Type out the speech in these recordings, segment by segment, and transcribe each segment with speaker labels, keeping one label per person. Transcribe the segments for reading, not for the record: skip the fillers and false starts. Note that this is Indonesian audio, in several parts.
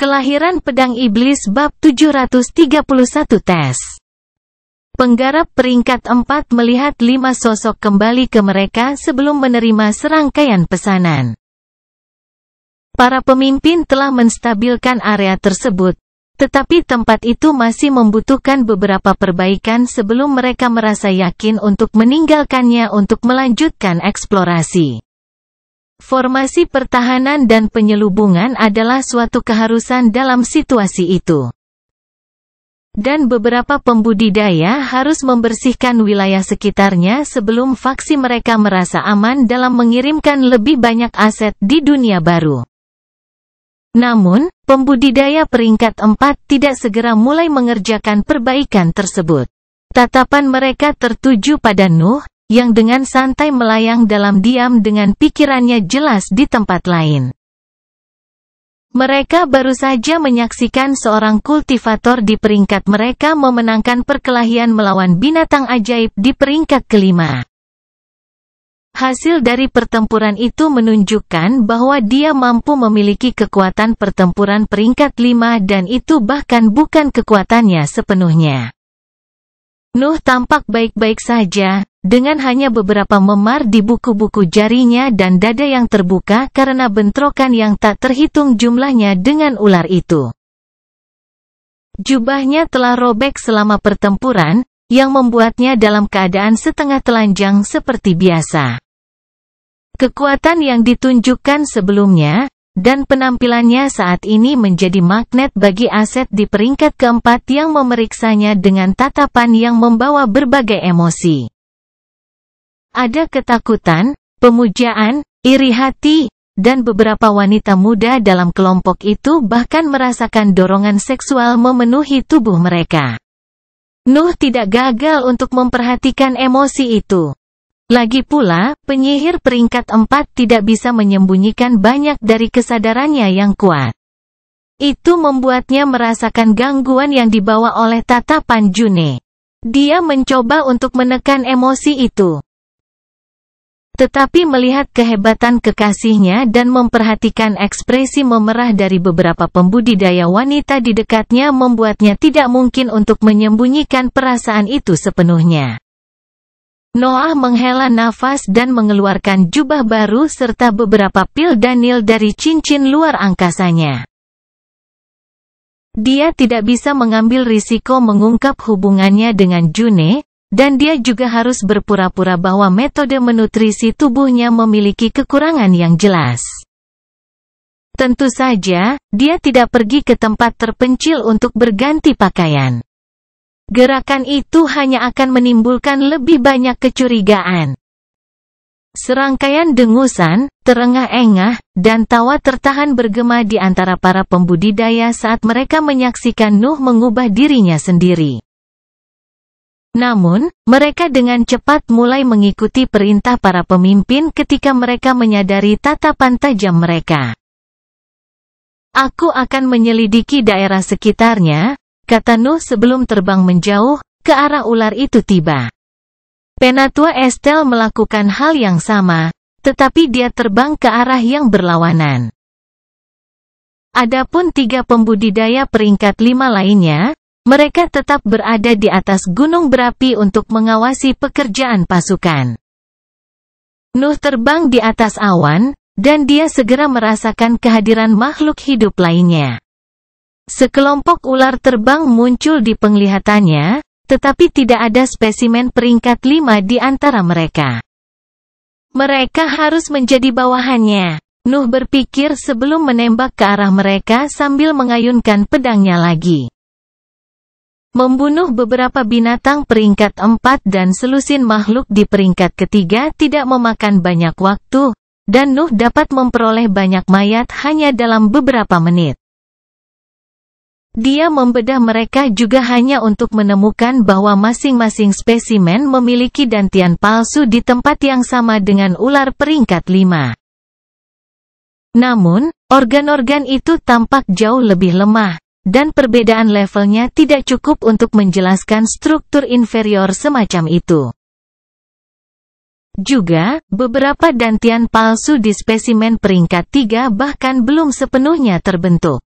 Speaker 1: Kelahiran Pedang Iblis bab 731 tes. Penggarap peringkat 4 melihat 5 sosok kembali ke mereka sebelum menerima serangkaian pesanan. Para pemimpin telah menstabilkan area tersebut, tetapi tempat itu masih membutuhkan beberapa perbaikan sebelum mereka merasa yakin untuk meninggalkannya untuk melanjutkan eksplorasi. Formasi pertahanan dan penyelubungan adalah suatu keharusan dalam situasi itu. Dan beberapa pembudidaya harus membersihkan wilayah sekitarnya sebelum faksi mereka merasa aman dalam mengirimkan lebih banyak aset di dunia baru. Namun, pembudidaya peringkat 4 tidak segera mulai mengerjakan perbaikan tersebut. Tatapan mereka tertuju pada Nuh, yang dengan santai melayang dalam diam dengan pikirannya jelas di tempat lain. Mereka baru saja menyaksikan seorang kultivator di peringkat mereka memenangkan perkelahian melawan binatang ajaib di peringkat kelima. Hasil dari pertempuran itu menunjukkan bahwa dia mampu memiliki kekuatan pertempuran peringkat 5 dan itu bahkan bukan kekuatannya sepenuhnya. Nuh tampak baik-baik saja, dengan hanya beberapa memar di buku-buku jarinya dan dada yang terbuka karena bentrokan yang tak terhitung jumlahnya dengan ular itu. Jubahnya telah robek selama pertempuran, yang membuatnya dalam keadaan setengah telanjang seperti biasa. Kekuatan yang ditunjukkan sebelumnya, dan penampilannya saat ini menjadi magnet bagi aset di peringkat keempat yang memeriksanya dengan tatapan yang membawa berbagai emosi. Ada ketakutan, pemujaan, iri hati, dan beberapa wanita muda dalam kelompok itu bahkan merasakan dorongan seksual memenuhi tubuh mereka. Nuh tidak gagal untuk memperhatikan emosi itu. Lagi pula, penyihir peringkat 4 tidak bisa menyembunyikan banyak dari kesadarannya yang kuat. Itu membuatnya merasakan gangguan yang dibawa oleh tatapan June. Dia mencoba untuk menekan emosi itu. Tetapi melihat kehebatan kekasihnya dan memperhatikan ekspresi memerah dari beberapa pembudidaya wanita di dekatnya membuatnya tidak mungkin untuk menyembunyikan perasaan itu sepenuhnya. Noah menghela nafas dan mengeluarkan jubah baru serta beberapa pil Daniel dari cincin luar angkasanya. Dia tidak bisa mengambil risiko mengungkap hubungannya dengan June, dan dia juga harus berpura-pura bahwa metode menutrisi tubuhnya memiliki kekurangan yang jelas. Tentu saja, dia tidak pergi ke tempat terpencil untuk berganti pakaian. Gerakan itu hanya akan menimbulkan lebih banyak kecurigaan. Serangkaian dengusan, terengah-engah, dan tawa tertahan bergema di antara para pembudidaya saat mereka menyaksikan Nuh mengubah dirinya sendiri. Namun, mereka dengan cepat mulai mengikuti perintah para pemimpin ketika mereka menyadari tatapan tajam mereka. Aku akan menyelidiki daerah sekitarnya, kata Nuh sebelum terbang menjauh, ke arah ular itu tiba. Penatua Estel melakukan hal yang sama, tetapi dia terbang ke arah yang berlawanan. Adapun 3 pembudidaya peringkat 5 lainnya, mereka tetap berada di atas gunung berapi untuk mengawasi pekerjaan pasukan. Nuh terbang di atas awan, dan dia segera merasakan kehadiran makhluk hidup lainnya. Sekelompok ular terbang muncul di penglihatannya, tetapi tidak ada spesimen peringkat 5 di antara mereka. Mereka harus menjadi bawahannya, Nuh berpikir sebelum menembak ke arah mereka sambil mengayunkan pedangnya lagi. Membunuh beberapa binatang peringkat 4 dan selusin makhluk di peringkat ketiga tidak memakan banyak waktu, dan Nuh dapat memperoleh banyak mayat hanya dalam beberapa menit. Dia membedah mereka juga hanya untuk menemukan bahwa masing-masing spesimen memiliki dantian palsu di tempat yang sama dengan ular peringkat 5. Namun, organ-organ itu tampak jauh lebih lemah, dan perbedaan levelnya tidak cukup untuk menjelaskan struktur inferior semacam itu. Juga, beberapa dantian palsu di spesimen peringkat 3 bahkan belum sepenuhnya terbentuk.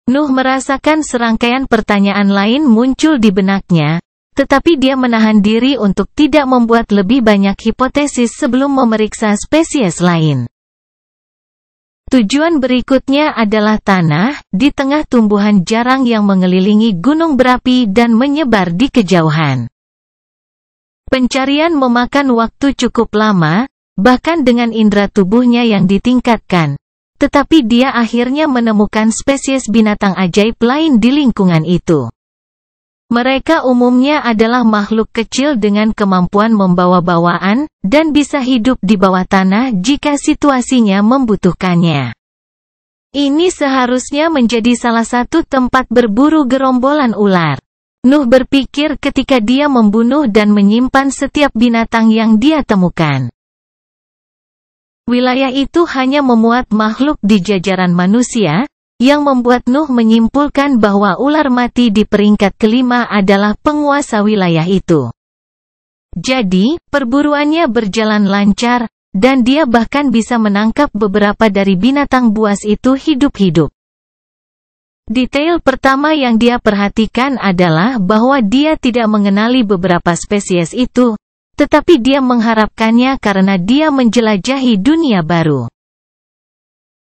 Speaker 1: Nuh merasakan serangkaian pertanyaan lain muncul di benaknya, tetapi dia menahan diri untuk tidak membuat lebih banyak hipotesis sebelum memeriksa spesies lain. Tujuan berikutnya adalah tanah, di tengah tumbuhan jarang yang mengelilingi gunung berapi dan menyebar di kejauhan. Pencarian memakan waktu cukup lama, bahkan dengan indera tubuhnya yang ditingkatkan. Tetapi dia akhirnya menemukan spesies binatang ajaib lain di lingkungan itu. Mereka umumnya adalah makhluk kecil dengan kemampuan membawa bawaan, dan bisa hidup di bawah tanah jika situasinya membutuhkannya. Ini seharusnya menjadi salah satu tempat berburu gerombolan ular. Nuh berpikir ketika dia membunuh dan menyimpan setiap binatang yang dia temukan. Wilayah itu hanya memuat makhluk di jajaran manusia, yang membuat Nuh menyimpulkan bahwa ular mati di peringkat kelima adalah penguasa wilayah itu. Jadi, perburuannya berjalan lancar, dan dia bahkan bisa menangkap beberapa dari binatang buas itu hidup-hidup. Detail pertama yang dia perhatikan adalah bahwa dia tidak mengenali beberapa spesies itu, tetapi dia mengharapkannya karena dia menjelajahi dunia baru.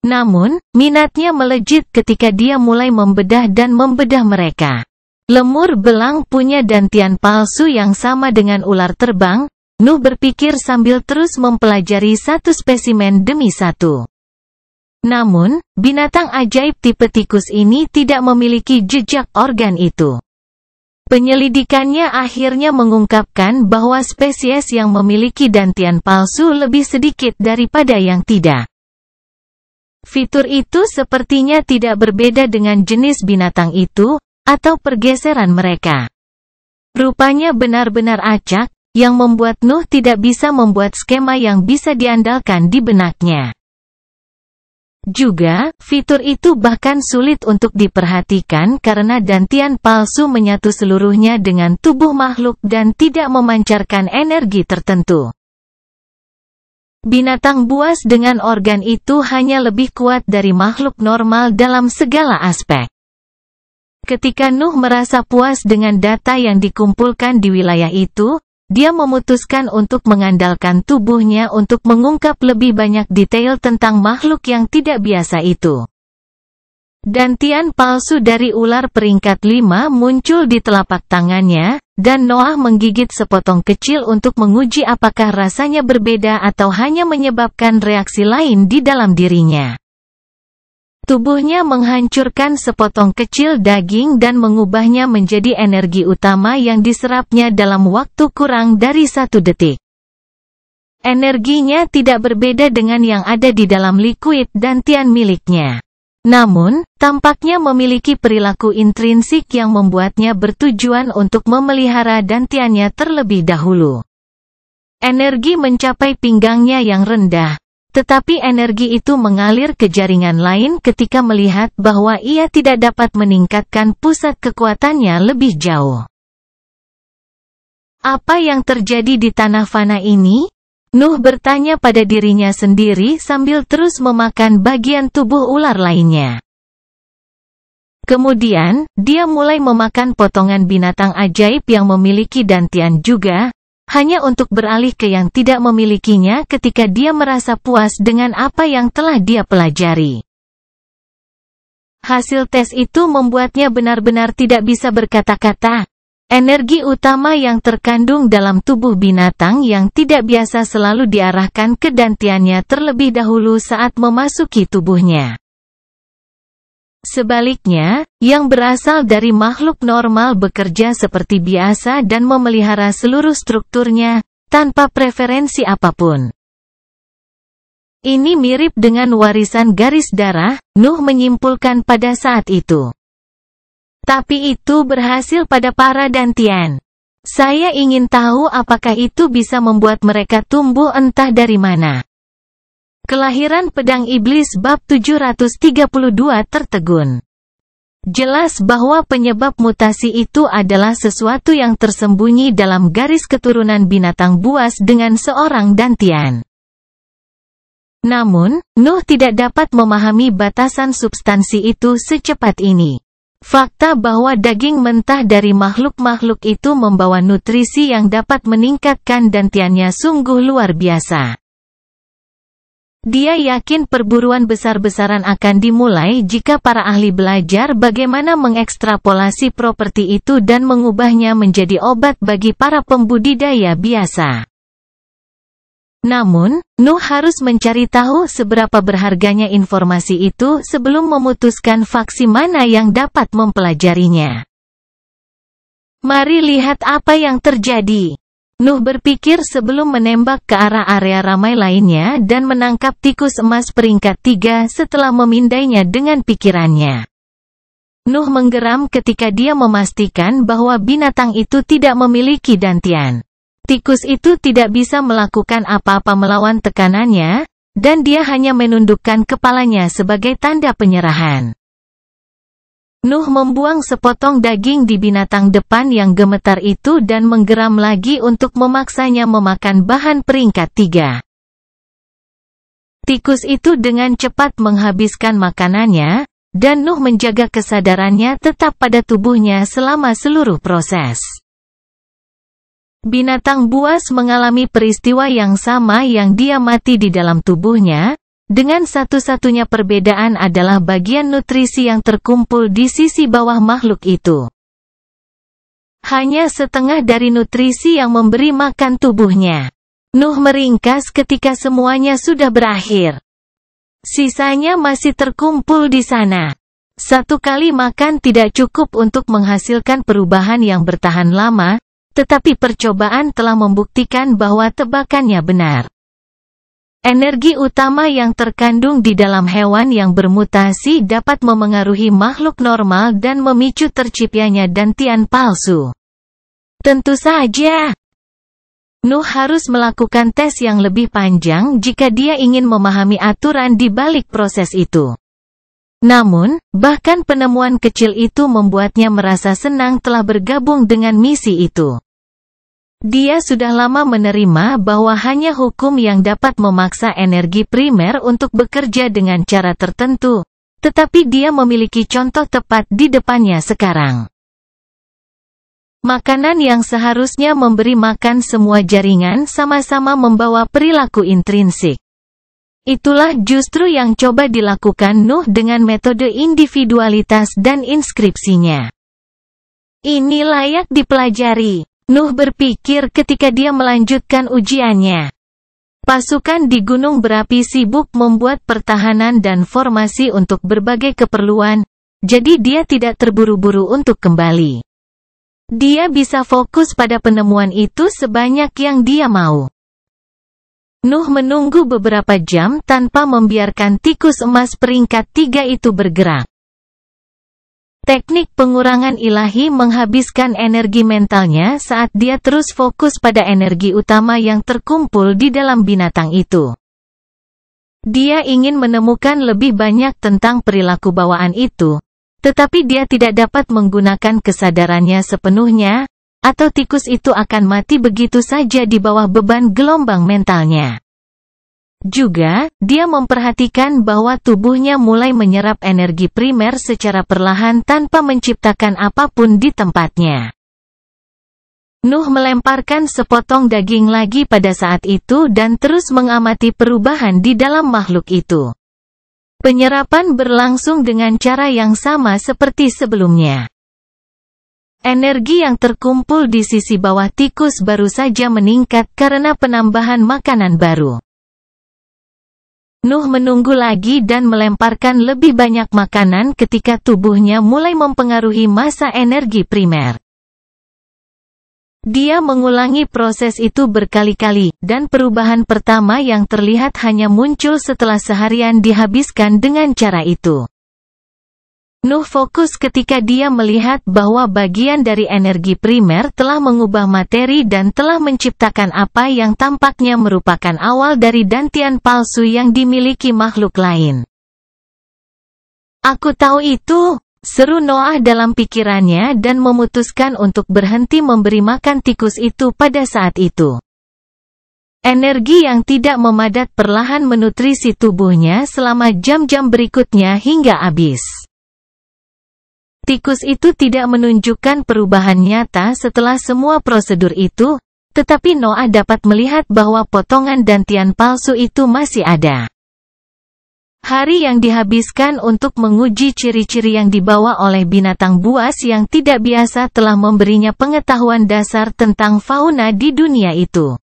Speaker 1: Namun, minatnya melejit ketika dia mulai membedah mereka. Lemur belang punya dantian palsu yang sama dengan ular terbang. Nuh berpikir sambil terus mempelajari satu spesimen demi satu. Namun, binatang ajaib tipe tikus ini tidak memiliki jejak organ itu. Penyelidikannya akhirnya mengungkapkan bahwa spesies yang memiliki dantian palsu lebih sedikit daripada yang tidak. Fitur itu sepertinya tidak berbeda dengan jenis binatang itu, atau pergeseran mereka. Rupanya benar-benar acak, yang membuat Nuh tidak bisa membuat skema yang bisa diandalkan di benaknya. Juga, fitur itu bahkan sulit untuk diperhatikan karena dantian palsu menyatu seluruhnya dengan tubuh makhluk dan tidak memancarkan energi tertentu. Binatang buas dengan organ itu hanya lebih kuat dari makhluk normal dalam segala aspek. Ketika Nuh merasa puas dengan data yang dikumpulkan di wilayah itu, dia memutuskan untuk mengandalkan tubuhnya untuk mengungkap lebih banyak detail tentang makhluk yang tidak biasa itu. Dantian palsu dari ular peringkat 5 muncul di telapak tangannya, dan Noah menggigit sepotong kecil untuk menguji apakah rasanya berbeda atau hanya menyebabkan reaksi lain di dalam dirinya. Tubuhnya menghancurkan sepotong kecil daging dan mengubahnya menjadi energi utama yang diserapnya dalam waktu kurang dari 1 detik. Energinya tidak berbeda dengan yang ada di dalam liquid dantian miliknya. Namun, tampaknya memiliki perilaku intrinsik yang membuatnya bertujuan untuk memelihara dantiannya terlebih dahulu. Energi mencapai pinggangnya yang rendah. Tetapi energi itu mengalir ke jaringan lain ketika melihat bahwa ia tidak dapat meningkatkan pusat kekuatannya lebih jauh. Apa yang terjadi di tanah fana ini? Nuh bertanya pada dirinya sendiri sambil terus memakan bagian tubuh ular lainnya. Kemudian, dia mulai memakan potongan binatang ajaib yang memiliki dantian juga, hanya untuk beralih ke yang tidak memilikinya ketika dia merasa puas dengan apa yang telah dia pelajari. Hasil tes itu membuatnya benar-benar tidak bisa berkata-kata. Energi utama yang terkandung dalam tubuh binatang yang tidak biasa selalu diarahkan ke dantiannya terlebih dahulu saat memasuki tubuhnya. Sebaliknya, yang berasal dari makhluk normal bekerja seperti biasa dan memelihara seluruh strukturnya, tanpa preferensi apapun. Ini mirip dengan warisan garis darah, Nuh menyimpulkan pada saat itu. Tapi itu berhasil pada para dantian. Saya ingin tahu apakah itu bisa membuat mereka tumbuh entah dari mana. Kelahiran pedang iblis bab 732 tertegun. Jelas bahwa penyebab mutasi itu adalah sesuatu yang tersembunyi dalam garis keturunan binatang buas dengan seorang dantian. Namun, Nuh tidak dapat memahami batasan substansi itu secepat ini. Fakta bahwa daging mentah dari makhluk-makhluk itu membawa nutrisi yang dapat meningkatkan dantiannya sungguh luar biasa. Dia yakin perburuan besar-besaran akan dimulai jika para ahli belajar bagaimana mengekstrapolasi properti itu dan mengubahnya menjadi obat bagi para pembudidaya biasa. Namun, Nuh harus mencari tahu seberapa berharganya informasi itu sebelum memutuskan faksi mana yang dapat mempelajarinya. Mari lihat apa yang terjadi. Nuh berpikir sebelum menembak ke arah area ramai lainnya dan menangkap tikus emas peringkat 3 setelah memindainya dengan pikirannya. Nuh menggeram ketika dia memastikan bahwa binatang itu tidak memiliki dantian. Tikus itu tidak bisa melakukan apa-apa melawan tekanannya, dan dia hanya menundukkan kepalanya sebagai tanda penyerahan. Nuh membuang sepotong daging di binatang depan yang gemetar itu dan menggeram lagi untuk memaksanya memakan bahan peringkat 3. Tikus itu dengan cepat menghabiskan makanannya, dan Nuh menjaga kesadarannya tetap pada tubuhnya selama seluruh proses. Binatang buas mengalami peristiwa yang sama yang dia mati di dalam tubuhnya, dengan satu-satunya perbedaan adalah bagian nutrisi yang terkumpul di sisi bawah makhluk itu. Hanya setengah dari nutrisi yang memberi makan tubuhnya. Nuh meringkas ketika semuanya sudah berakhir. Sisanya masih terkumpul di sana. Satu kali makan tidak cukup untuk menghasilkan perubahan yang bertahan lama, tetapi percobaan telah membuktikan bahwa tebakannya benar. Energi utama yang terkandung di dalam hewan yang bermutasi dapat memengaruhi makhluk normal dan memicu terciptanya dantian palsu. Tentu saja, Nuh harus melakukan tes yang lebih panjang jika dia ingin memahami aturan di balik proses itu. Namun, bahkan penemuan kecil itu membuatnya merasa senang telah bergabung dengan misi itu. Dia sudah lama menerima bahwa hanya hukum yang dapat memaksa energi primer untuk bekerja dengan cara tertentu, tetapi dia memiliki contoh tepat di depannya sekarang. Makanan yang seharusnya memberi makan semua jaringan sama-sama membawa perilaku intrinsik. Itulah justru yang coba dilakukan Nuh dengan metode individualitas dan inskripsinya. Ini layak dipelajari, Nuh berpikir ketika dia melanjutkan ujiannya. Pasukan di gunung berapi sibuk membuat pertahanan dan formasi untuk berbagai keperluan, jadi dia tidak terburu-buru untuk kembali. Dia bisa fokus pada penemuan itu sebanyak yang dia mau. Nuh menunggu beberapa jam tanpa membiarkan tikus emas peringkat 3 itu bergerak. Teknik pengurangan ilahi menghabiskan energi mentalnya saat dia terus fokus pada energi utama yang terkumpul di dalam binatang itu. Dia ingin menemukan lebih banyak tentang perilaku bawaan itu, tetapi dia tidak dapat menggunakan kesadarannya sepenuhnya, atau tikus itu akan mati begitu saja di bawah beban gelombang mentalnya. Juga, dia memperhatikan bahwa tubuhnya mulai menyerap energi primer secara perlahan tanpa menciptakan apapun di tempatnya. Nuh melemparkan sepotong daging lagi pada saat itu dan terus mengamati perubahan di dalam makhluk itu. Penyerapan berlangsung dengan cara yang sama seperti sebelumnya. Energi yang terkumpul di sisi bawah tikus baru saja meningkat karena penambahan makanan baru. Nuh menunggu lagi dan melemparkan lebih banyak makanan ketika tubuhnya mulai mempengaruhi massa energi primer. Dia mengulangi proses itu berkali-kali, dan perubahan pertama yang terlihat hanya muncul setelah seharian dihabiskan dengan cara itu. Nuh fokus ketika dia melihat bahwa bagian dari energi primer telah mengubah materi dan telah menciptakan apa yang tampaknya merupakan awal dari dantian palsu yang dimiliki makhluk lain. "Aku tahu itu," seru Noah dalam pikirannya dan memutuskan untuk berhenti memberi makan tikus itu pada saat itu. Energi yang tidak memadat perlahan menutrisi tubuhnya selama jam-jam berikutnya hingga habis. Tikus itu tidak menunjukkan perubahan nyata setelah semua prosedur itu, tetapi Noah dapat melihat bahwa potongan dantian palsu itu masih ada. Hari yang dihabiskan untuk menguji ciri-ciri yang dibawa oleh binatang buas yang tidak biasa telah memberinya pengetahuan dasar tentang fauna di dunia itu.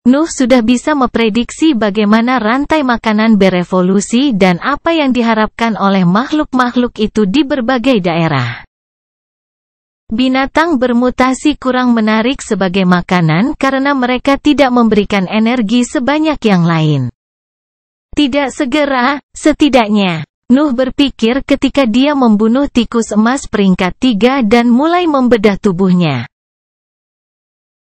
Speaker 1: Nuh sudah bisa memprediksi bagaimana rantai makanan berevolusi dan apa yang diharapkan oleh makhluk-makhluk itu di berbagai daerah. Binatang bermutasi kurang menarik sebagai makanan karena mereka tidak memberikan energi sebanyak yang lain. Tidak segera, setidaknya. Nuh berpikir ketika dia membunuh tikus emas peringkat 3 dan mulai membedah tubuhnya.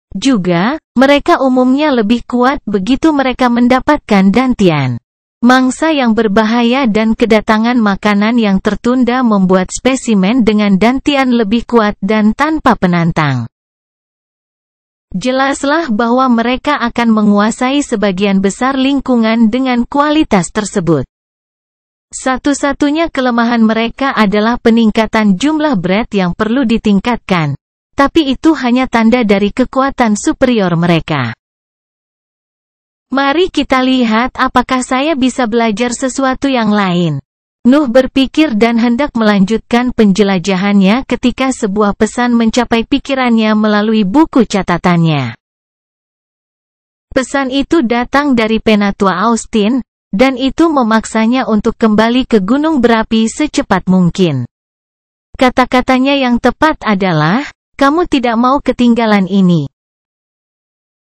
Speaker 1: Juga, mereka umumnya lebih kuat begitu mereka mendapatkan dantian. Mangsa yang berbahaya dan kedatangan makanan yang tertunda membuat spesimen dengan dantian lebih kuat dan tanpa penantang. Jelaslah bahwa mereka akan menguasai sebagian besar lingkungan dengan kualitas tersebut. Satu-satunya kelemahan mereka adalah peningkatan jumlah bread yang perlu ditingkatkan, tapi itu hanya tanda dari kekuatan superior mereka. Mari kita lihat apakah saya bisa belajar sesuatu yang lain. Nuh berpikir dan hendak melanjutkan penjelajahannya ketika sebuah pesan mencapai pikirannya melalui buku catatannya. Pesan itu datang dari Penatua Austin, dan itu memaksanya untuk kembali ke gunung berapi secepat mungkin. Kata-katanya yang tepat adalah, kamu tidak mau ketinggalan ini.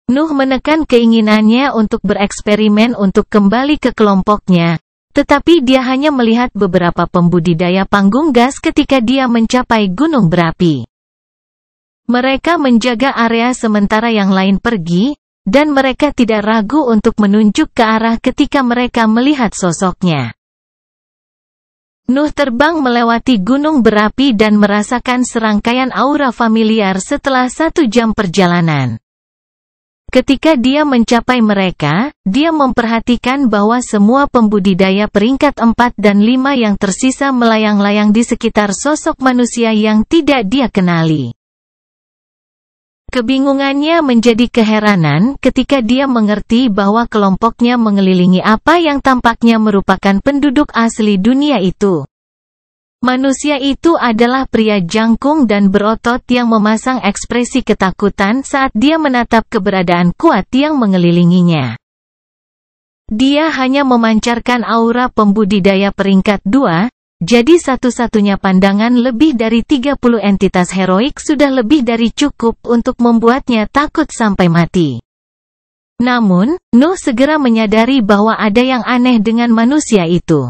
Speaker 1: Nuh menekan keinginannya untuk bereksperimen untuk kembali ke kelompoknya, tetapi dia hanya melihat beberapa pembudidaya panggung gas ketika dia mencapai gunung berapi. Mereka menjaga area sementara yang lain pergi, dan mereka tidak ragu untuk menunjuk ke arah ketika mereka melihat sosoknya. Nuh terbang melewati gunung berapi dan merasakan serangkaian aura familiar setelah 1 jam perjalanan. Ketika dia mencapai mereka, dia memperhatikan bahwa semua pembudidaya peringkat 4 dan 5 yang tersisa melayang-layang di sekitar sosok manusia yang tidak dia kenali. Kebingungannya menjadi keheranan ketika dia mengerti bahwa kelompoknya mengelilingi apa yang tampaknya merupakan penduduk asli dunia itu. Manusia itu adalah pria jangkung dan berotot yang memasang ekspresi ketakutan saat dia menatap keberadaan kuat yang mengelilinginya. Dia hanya memancarkan aura pembudidaya peringkat 2, jadi satu-satunya pandangan lebih dari 30 entitas heroik sudah lebih dari cukup untuk membuatnya takut sampai mati. Namun, Nuh segera menyadari bahwa ada yang aneh dengan manusia itu.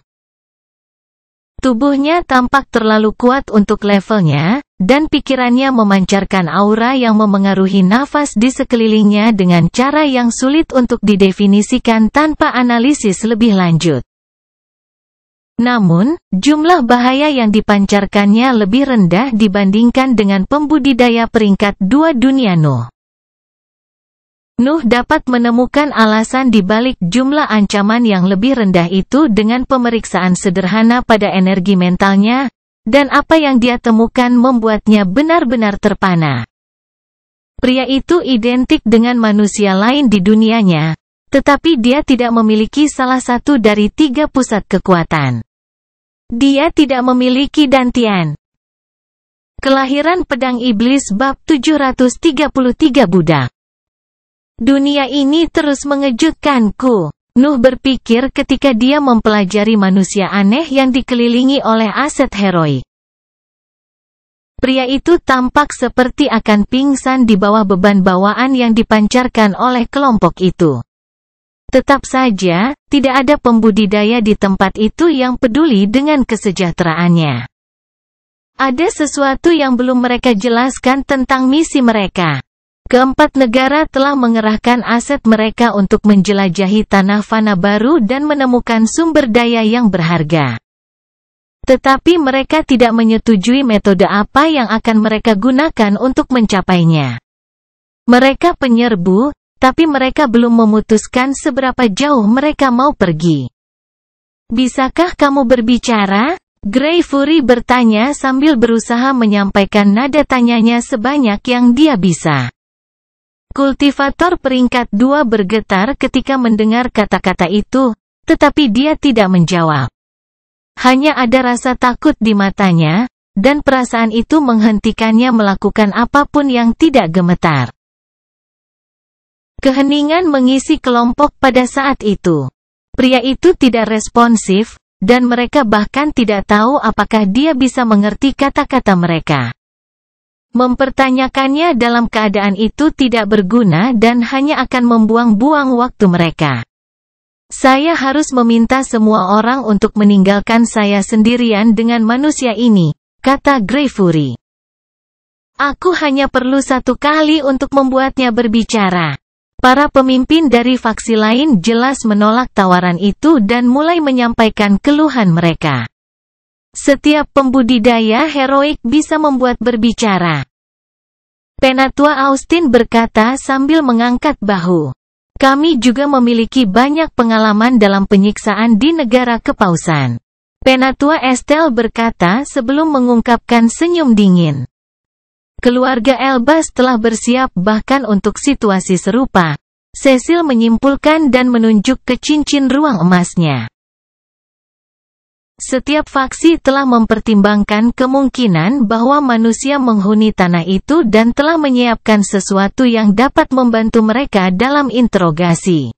Speaker 1: Tubuhnya tampak terlalu kuat untuk levelnya, dan pikirannya memancarkan aura yang memengaruhi nafas di sekelilingnya dengan cara yang sulit untuk didefinisikan tanpa analisis lebih lanjut. Namun, jumlah bahaya yang dipancarkannya lebih rendah dibandingkan dengan pembudidaya peringkat 2 dunia Nuh. Nuh dapat menemukan alasan di balik jumlah ancaman yang lebih rendah itu dengan pemeriksaan sederhana pada energi mentalnya, dan apa yang dia temukan membuatnya benar-benar terpana. Pria itu identik dengan manusia lain di dunianya, tetapi dia tidak memiliki salah satu dari 3 pusat kekuatan. Dia tidak memiliki dantian. Kelahiran Pedang Iblis bab 733 budak. Dunia ini terus mengejutkanku, Nuh berpikir ketika dia mempelajari manusia aneh yang dikelilingi oleh aset heroik. Pria itu tampak seperti akan pingsan di bawah beban bawaan yang dipancarkan oleh kelompok itu. Tetap saja, tidak ada pembudidaya di tempat itu yang peduli dengan kesejahteraannya. Ada sesuatu yang belum mereka jelaskan tentang misi mereka. Keempat negara telah mengerahkan aset mereka untuk menjelajahi tanah fana baru dan menemukan sumber daya yang berharga. Tetapi mereka tidak menyetujui metode apa yang akan mereka gunakan untuk mencapainya. Mereka penyerbu, tapi mereka belum memutuskan seberapa jauh mereka mau pergi. "Bisakah kamu berbicara?" Grey Fury bertanya sambil berusaha menyampaikan nada tanyanya sebanyak yang dia bisa. Kultivator peringkat 2 bergetar ketika mendengar kata-kata itu, tetapi dia tidak menjawab. Hanya ada rasa takut di matanya, dan perasaan itu menghentikannya melakukan apapun yang tidak gemetar. Keheningan mengisi kelompok pada saat itu. Pria itu tidak responsif, dan mereka bahkan tidak tahu apakah dia bisa mengerti kata-kata mereka. Mempertanyakannya dalam keadaan itu tidak berguna dan hanya akan membuang-buang waktu mereka. "Saya harus meminta semua orang untuk meninggalkan saya sendirian dengan manusia ini," kata Grey Fury. "Aku hanya perlu satu kali untuk membuatnya berbicara." Para pemimpin dari faksi lain jelas menolak tawaran itu dan mulai menyampaikan keluhan mereka. "Setiap pembudidaya heroik bisa membuat berbicara," Penatua Austin berkata sambil mengangkat bahu. "Kami juga memiliki banyak pengalaman dalam penyiksaan di negara kepausan." Penatua Estelle berkata sebelum mengungkapkan senyum dingin. Keluarga Elbas telah bersiap bahkan untuk situasi serupa. Cecil menyimpulkan dan menunjuk ke cincin ruang emasnya. Setiap faksi telah mempertimbangkan kemungkinan bahwa manusia menghuni tanah itu dan telah menyiapkan sesuatu yang dapat membantu mereka dalam interogasi.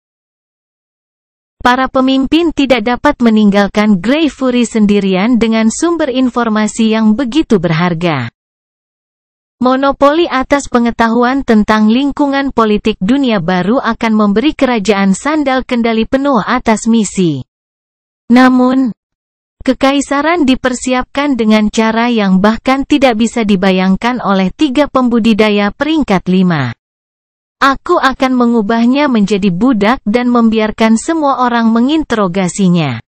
Speaker 1: Para pemimpin tidak dapat meninggalkan Grey Fury sendirian dengan sumber informasi yang begitu berharga. Monopoli atas pengetahuan tentang lingkungan politik dunia baru akan memberi kerajaan sandal kendali penuh atas misi. Namun, kekaisaran dipersiapkan dengan cara yang bahkan tidak bisa dibayangkan oleh 3 pembudidaya peringkat 5. "Aku akan mengubahnya menjadi budak dan membiarkan semua orang menginterogasinya,"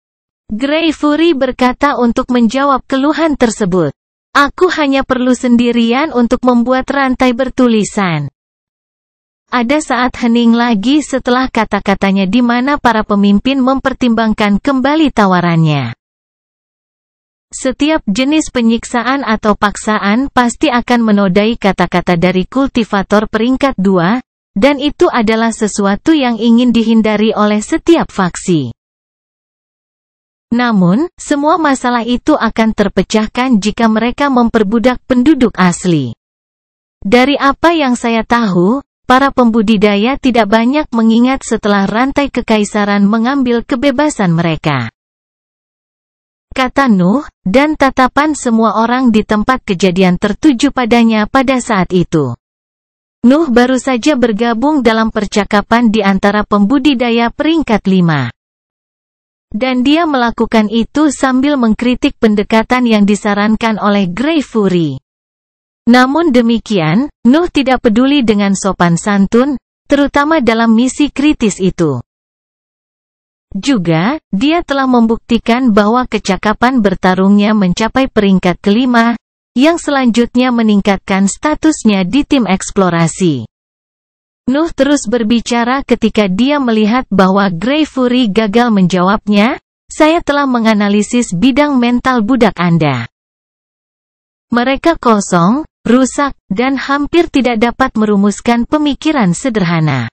Speaker 1: Grey Fury berkata untuk menjawab keluhan tersebut. "Aku hanya perlu sendirian untuk membuat rantai bertulisan." Ada saat hening lagi setelah kata-katanya di mana para pemimpin mempertimbangkan kembali tawarannya. Setiap jenis penyiksaan atau paksaan pasti akan menodai kata-kata dari kultivator peringkat 2, dan itu adalah sesuatu yang ingin dihindari oleh setiap faksi. Namun, semua masalah itu akan terpecahkan jika mereka memperbudak penduduk asli. Dari apa yang saya tahu, para pembudidaya tidak banyak mengingat setelah rantai kekaisaran mengambil kebebasan mereka. Kata Nuh, dan tatapan semua orang di tempat kejadian tertuju padanya pada saat itu. Nuh baru saja bergabung dalam percakapan di antara pembudidaya peringkat 5. Dan dia melakukan itu sambil mengkritik pendekatan yang disarankan oleh Grey Fury. Namun demikian, Nuh tidak peduli dengan sopan santun, terutama dalam misi kritis itu. Juga, dia telah membuktikan bahwa kecakapan bertarungnya mencapai peringkat ke-5, yang selanjutnya meningkatkan statusnya di tim eksplorasi. Nuh terus berbicara ketika dia melihat bahwa Grey Fury gagal menjawabnya. "Saya telah menganalisis bidang mental budak Anda. Mereka kosong, rusak, dan hampir tidak dapat merumuskan pemikiran sederhana."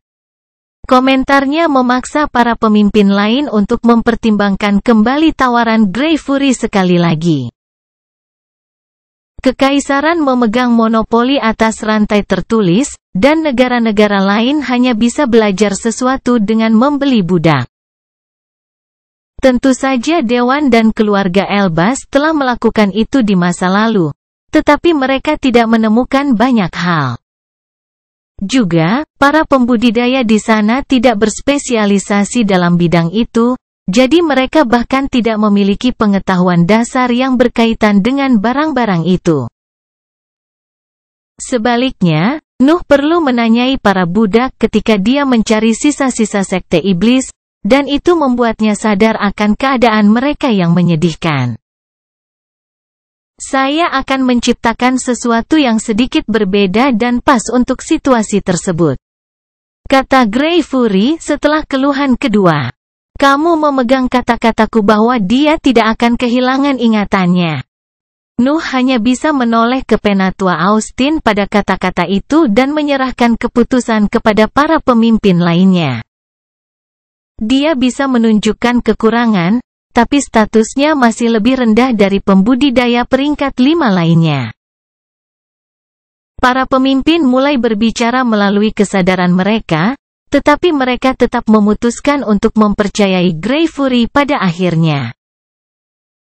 Speaker 1: Komentarnya memaksa para pemimpin lain untuk mempertimbangkan kembali tawaran Grey Fury sekali lagi. Kekaisaran memegang monopoli atas rantai tertulis, dan negara-negara lain hanya bisa belajar sesuatu dengan membeli budak. Tentu saja Dewan dan keluarga Elbas telah melakukan itu di masa lalu, tetapi mereka tidak menemukan banyak hal. Juga, para pembudidaya di sana tidak berspesialisasi dalam bidang itu, jadi mereka bahkan tidak memiliki pengetahuan dasar yang berkaitan dengan barang-barang itu. Sebaliknya, Nuh perlu menanyai para budak ketika dia mencari sisa-sisa sekte iblis, dan itu membuatnya sadar akan keadaan mereka yang menyedihkan. "Saya akan menciptakan sesuatu yang sedikit berbeda dan pas untuk situasi tersebut. Kata Grey Fury setelah keluhan kedua. Kamu memegang kata-kataku bahwa dia tidak akan kehilangan ingatannya. Nuh hanya bisa menoleh ke Penatua Austin pada kata-kata itu dan menyerahkan keputusan kepada para pemimpin lainnya. Dia bisa menunjukkan kekurangan, tapi statusnya masih lebih rendah dari pembudidaya peringkat 5 lainnya. Para pemimpin mulai berbicara melalui kesadaran mereka, tetapi mereka tetap memutuskan untuk mempercayai Grey Fury pada akhirnya.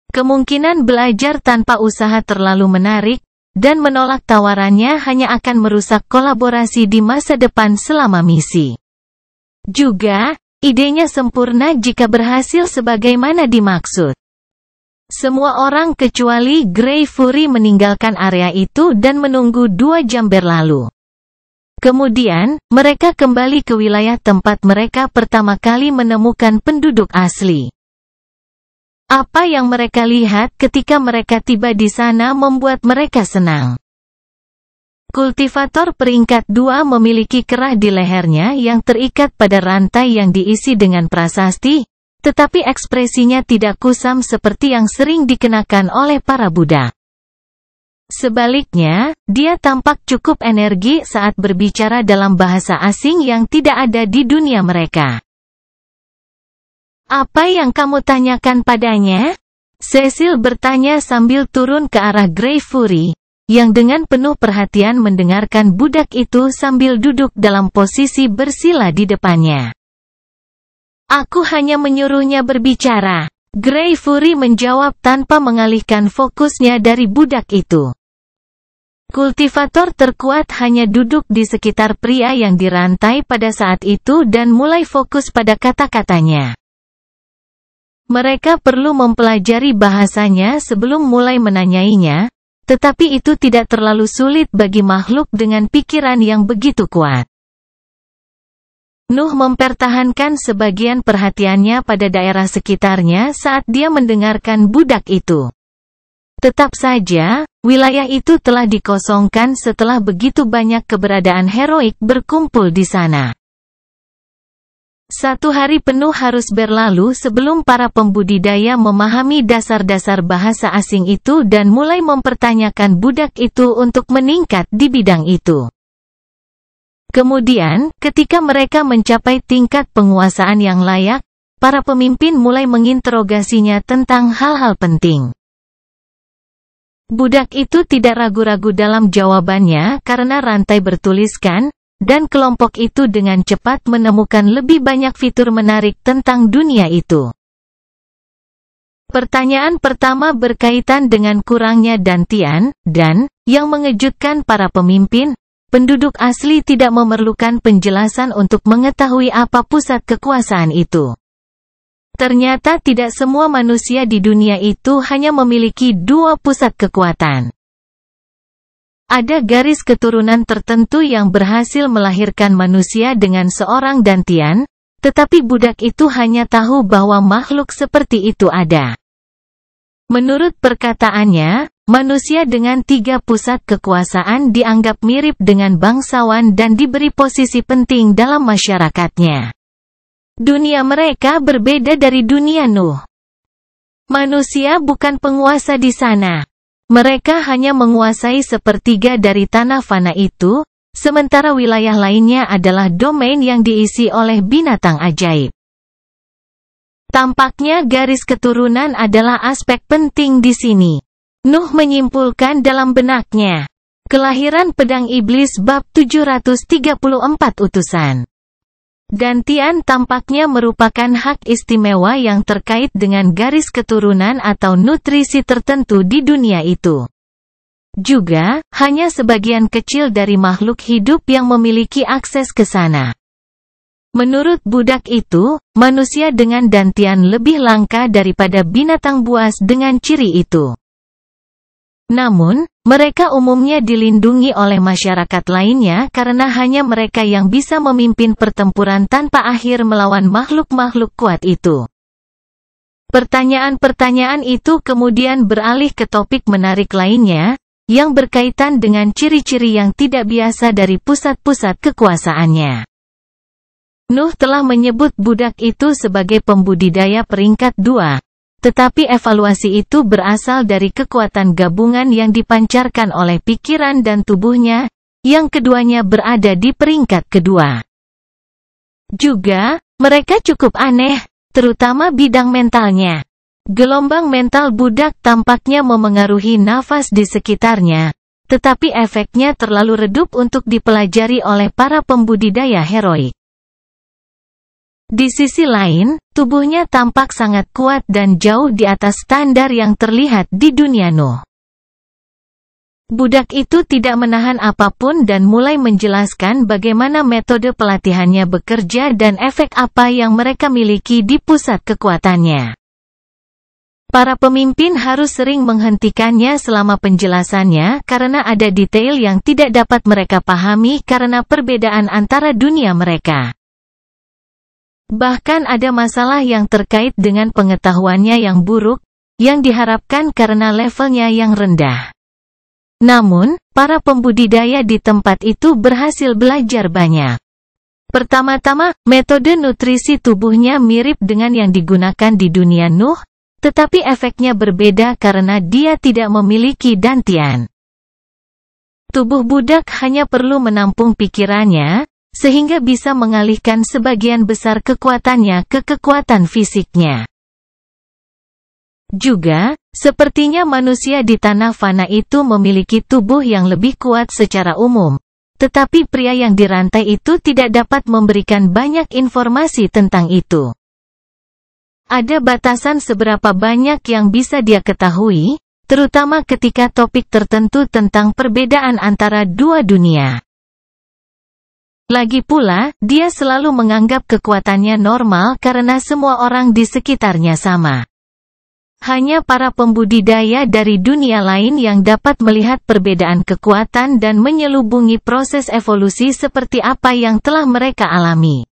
Speaker 1: Kemungkinan belajar tanpa usaha terlalu menarik, dan menolak tawarannya hanya akan merusak kolaborasi di masa depan selama misi. Juga, idenya sempurna jika berhasil sebagaimana dimaksud. Semua orang kecuali Grey Fury meninggalkan area itu dan menunggu 2 jam berlalu. Kemudian, mereka kembali ke wilayah tempat mereka pertama kali menemukan penduduk asli. Apa yang mereka lihat ketika mereka tiba di sana membuat mereka senang. Kultivator peringkat 2 memiliki kerah di lehernya yang terikat pada rantai yang diisi dengan prasasti, tetapi ekspresinya tidak kusam seperti yang sering dikenakan oleh para budak. Sebaliknya, dia tampak cukup energi saat berbicara dalam bahasa asing yang tidak ada di dunia mereka. Apa yang kamu tanyakan padanya? Cecil bertanya sambil turun ke arah Grey Fury, yang dengan penuh perhatian mendengarkan budak itu sambil duduk dalam posisi bersila di depannya. Aku hanya menyuruhnya berbicara. Grey Fury menjawab tanpa mengalihkan fokusnya dari budak itu. Kultivator terkuat hanya duduk di sekitar pria yang dirantai pada saat itu dan mulai fokus pada kata-katanya. Mereka perlu mempelajari bahasanya sebelum mulai menanyainya, tetapi itu tidak terlalu sulit bagi makhluk dengan pikiran yang begitu kuat. Nuh mempertahankan sebagian perhatiannya pada daerah sekitarnya saat dia mendengarkan budak itu. Tetap saja, wilayah itu telah dikosongkan setelah begitu banyak keberadaan heroik berkumpul di sana. 1 hari penuh harus berlalu sebelum para pembudidaya memahami dasar-dasar bahasa asing itu dan mulai mempertanyakan budak itu untuk meningkat di bidang itu. Kemudian, ketika mereka mencapai tingkat penguasaan yang layak, para pemimpin mulai menginterogasinya tentang hal-hal penting. Budak itu tidak ragu-ragu dalam jawabannya karena rantai bertuliskan, dan kelompok itu dengan cepat menemukan lebih banyak fitur menarik tentang dunia itu. Pertanyaan pertama berkaitan dengan kurangnya dantian, dan, yang mengejutkan para pemimpin, penduduk asli tidak memerlukan penjelasan untuk mengetahui apa pusat kekuasaan itu. Ternyata tidak semua manusia di dunia itu hanya memiliki 2 pusat kekuatan. Ada garis keturunan tertentu yang berhasil melahirkan manusia dengan seorang dantian, tetapi budak itu hanya tahu bahwa makhluk seperti itu ada. Menurut perkataannya, manusia dengan 3 pusat kekuasaan dianggap mirip dengan bangsawan dan diberi posisi penting dalam masyarakatnya. Dunia mereka berbeda dari dunia Nuh. Manusia bukan penguasa di sana. Mereka hanya menguasai 1/3 dari tanah fana itu, sementara wilayah lainnya adalah domain yang diisi oleh binatang ajaib. Tampaknya garis keturunan adalah aspek penting di sini. Nuh menyimpulkan dalam benaknya. Kelahiran Pedang Iblis bab 734 utusan. Dantian tampaknya merupakan hak istimewa yang terkait dengan garis keturunan atau nutrisi tertentu di dunia itu. Juga, hanya sebagian kecil dari makhluk hidup yang memiliki akses ke sana. Menurut budak itu, manusia dengan dantian lebih langka daripada binatang buas dengan ciri itu. Namun, mereka umumnya dilindungi oleh masyarakat lainnya karena hanya mereka yang bisa memimpin pertempuran tanpa akhir melawan makhluk-makhluk kuat itu. Pertanyaan-pertanyaan itu kemudian beralih ke topik menarik lainnya, yang berkaitan dengan ciri-ciri yang tidak biasa dari pusat-pusat kekuasaannya. Nuh telah menyebut budak itu sebagai pembudidaya peringkat 2, tetapi evaluasi itu berasal dari kekuatan gabungan yang dipancarkan oleh pikiran dan tubuhnya, yang keduanya berada di peringkat kedua. Juga, mereka cukup aneh, terutama bidang mentalnya. Gelombang mental budak tampaknya memengaruhi nafas di sekitarnya, tetapi efeknya terlalu redup untuk dipelajari oleh para pembudidaya heroik. Di sisi lain, tubuhnya tampak sangat kuat dan jauh di atas standar yang terlihat di dunia Nuh. Budak itu tidak menahan apapun dan mulai menjelaskan bagaimana metode pelatihannya bekerja dan efek apa yang mereka miliki di pusat kekuatannya. Para pemimpin harus sering menghentikannya selama penjelasannya karena ada detail yang tidak dapat mereka pahami karena perbedaan antara dunia mereka. Bahkan ada masalah yang terkait dengan pengetahuannya yang buruk, yang diharapkan karena levelnya yang rendah. Namun, para pembudidaya di tempat itu berhasil belajar banyak. Pertama-tama, metode nutrisi tubuhnya mirip dengan yang digunakan di dunia Nuh, tetapi efeknya berbeda karena dia tidak memiliki dantian. Tubuh budak hanya perlu menampung pikirannya, sehingga bisa mengalihkan sebagian besar kekuatannya ke kekuatan fisiknya. Juga, sepertinya manusia di tanah fana itu memiliki tubuh yang lebih kuat secara umum, tetapi pria yang dirantai itu tidak dapat memberikan banyak informasi tentang itu. Ada batasan seberapa banyak yang bisa dia ketahui, terutama ketika topik tertentu tentang perbedaan antara dua dunia. Lagi pula, dia selalu menganggap kekuatannya normal karena semua orang di sekitarnya sama. Hanya para pembudidaya dari dunia lain yang dapat melihat perbedaan kekuatan dan menyelubungi proses evolusi seperti apa yang telah mereka alami.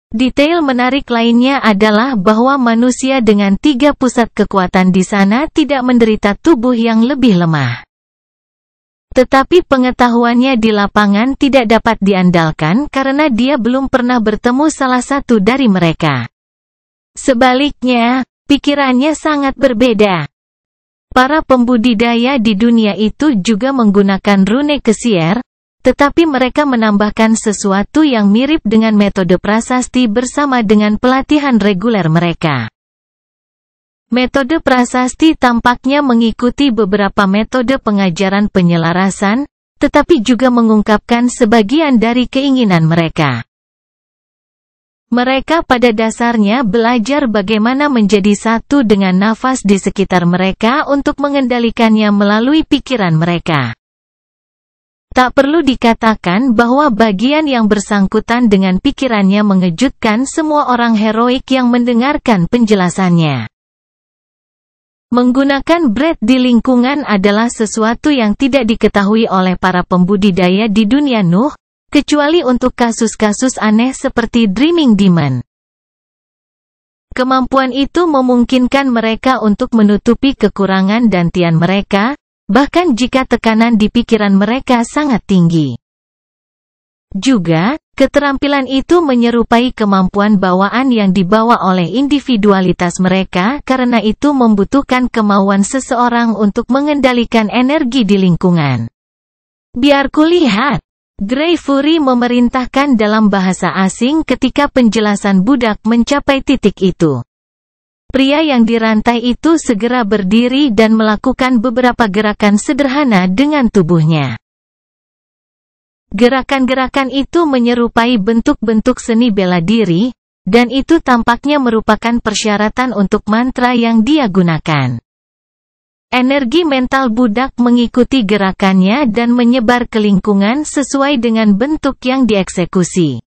Speaker 1: Detail menarik lainnya adalah bahwa manusia dengan 3 pusat kekuatan di sana tidak menderita tubuh yang lebih lemah. Tetapi pengetahuannya di lapangan tidak dapat diandalkan karena dia belum pernah bertemu salah satu dari mereka. Sebaliknya, pikirannya sangat berbeda. Para pembudidaya di dunia itu juga menggunakan rune kesier, tetapi mereka menambahkan sesuatu yang mirip dengan metode prasasti bersama dengan pelatihan reguler mereka. Metode prasasti tampaknya mengikuti beberapa metode pengajaran penyelarasan, tetapi juga mengungkapkan sebagian dari keinginan mereka. Mereka pada dasarnya belajar bagaimana menjadi satu dengan nafas di sekitar mereka untuk mengendalikannya melalui pikiran mereka. Tak perlu dikatakan bahwa bagian yang bersangkutan dengan pikirannya mengejutkan semua orang heroik yang mendengarkan penjelasannya. Menggunakan bread di lingkungan adalah sesuatu yang tidak diketahui oleh para pembudidaya di dunia Nuh, kecuali untuk kasus-kasus aneh seperti Dreaming Demon. Kemampuan itu memungkinkan mereka untuk menutupi kekurangan dantian mereka, bahkan jika tekanan di pikiran mereka sangat tinggi. Juga, keterampilan itu menyerupai kemampuan bawaan yang dibawa oleh individualitas mereka karena itu membutuhkan kemauan seseorang untuk mengendalikan energi di lingkungan. Biar kulihat. Grey Fury memerintahkan dalam bahasa asing ketika penjelasan budak mencapai titik itu. Pria yang dirantai itu segera berdiri dan melakukan beberapa gerakan sederhana dengan tubuhnya. Gerakan-gerakan itu menyerupai bentuk-bentuk seni bela diri, dan itu tampaknya merupakan persyaratan untuk mantra yang dia gunakan. Energi mental budak mengikuti gerakannya dan menyebar ke lingkungan sesuai dengan bentuk yang dieksekusi.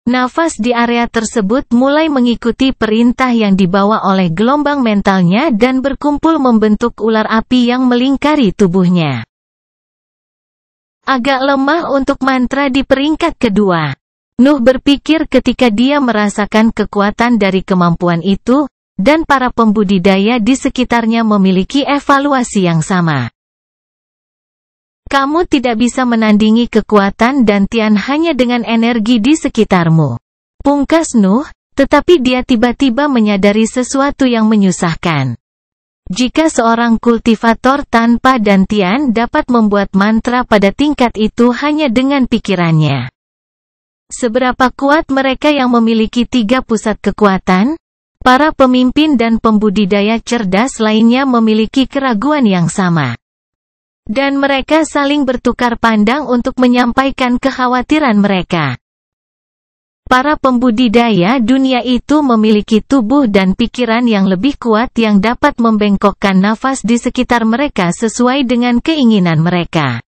Speaker 1: Nafas di area tersebut mulai mengikuti perintah yang dibawa oleh gelombang mentalnya dan berkumpul membentuk ular api yang melingkari tubuhnya. Agak lemah untuk mantra di peringkat kedua. Nuh berpikir ketika dia merasakan kekuatan dari kemampuan itu, dan para pembudidaya di sekitarnya memiliki evaluasi yang sama. Kamu tidak bisa menandingi kekuatan dan Tian hanya dengan energi di sekitarmu. Pungkas Nuh, tetapi dia tiba-tiba menyadari sesuatu yang menyusahkan. Jika seorang kultivator tanpa dantian dapat membuat mantra pada tingkat itu hanya dengan pikirannya, seberapa kuat mereka yang memiliki 3 pusat kekuatan? Para pemimpin dan pembudidaya cerdas lainnya memiliki keraguan yang sama. Dan mereka saling bertukar pandang untuk menyampaikan kekhawatiran mereka. Para pembudidaya dunia itu memiliki tubuh dan pikiran yang lebih kuat yang dapat membengkokkan nafas di sekitar mereka sesuai dengan keinginan mereka.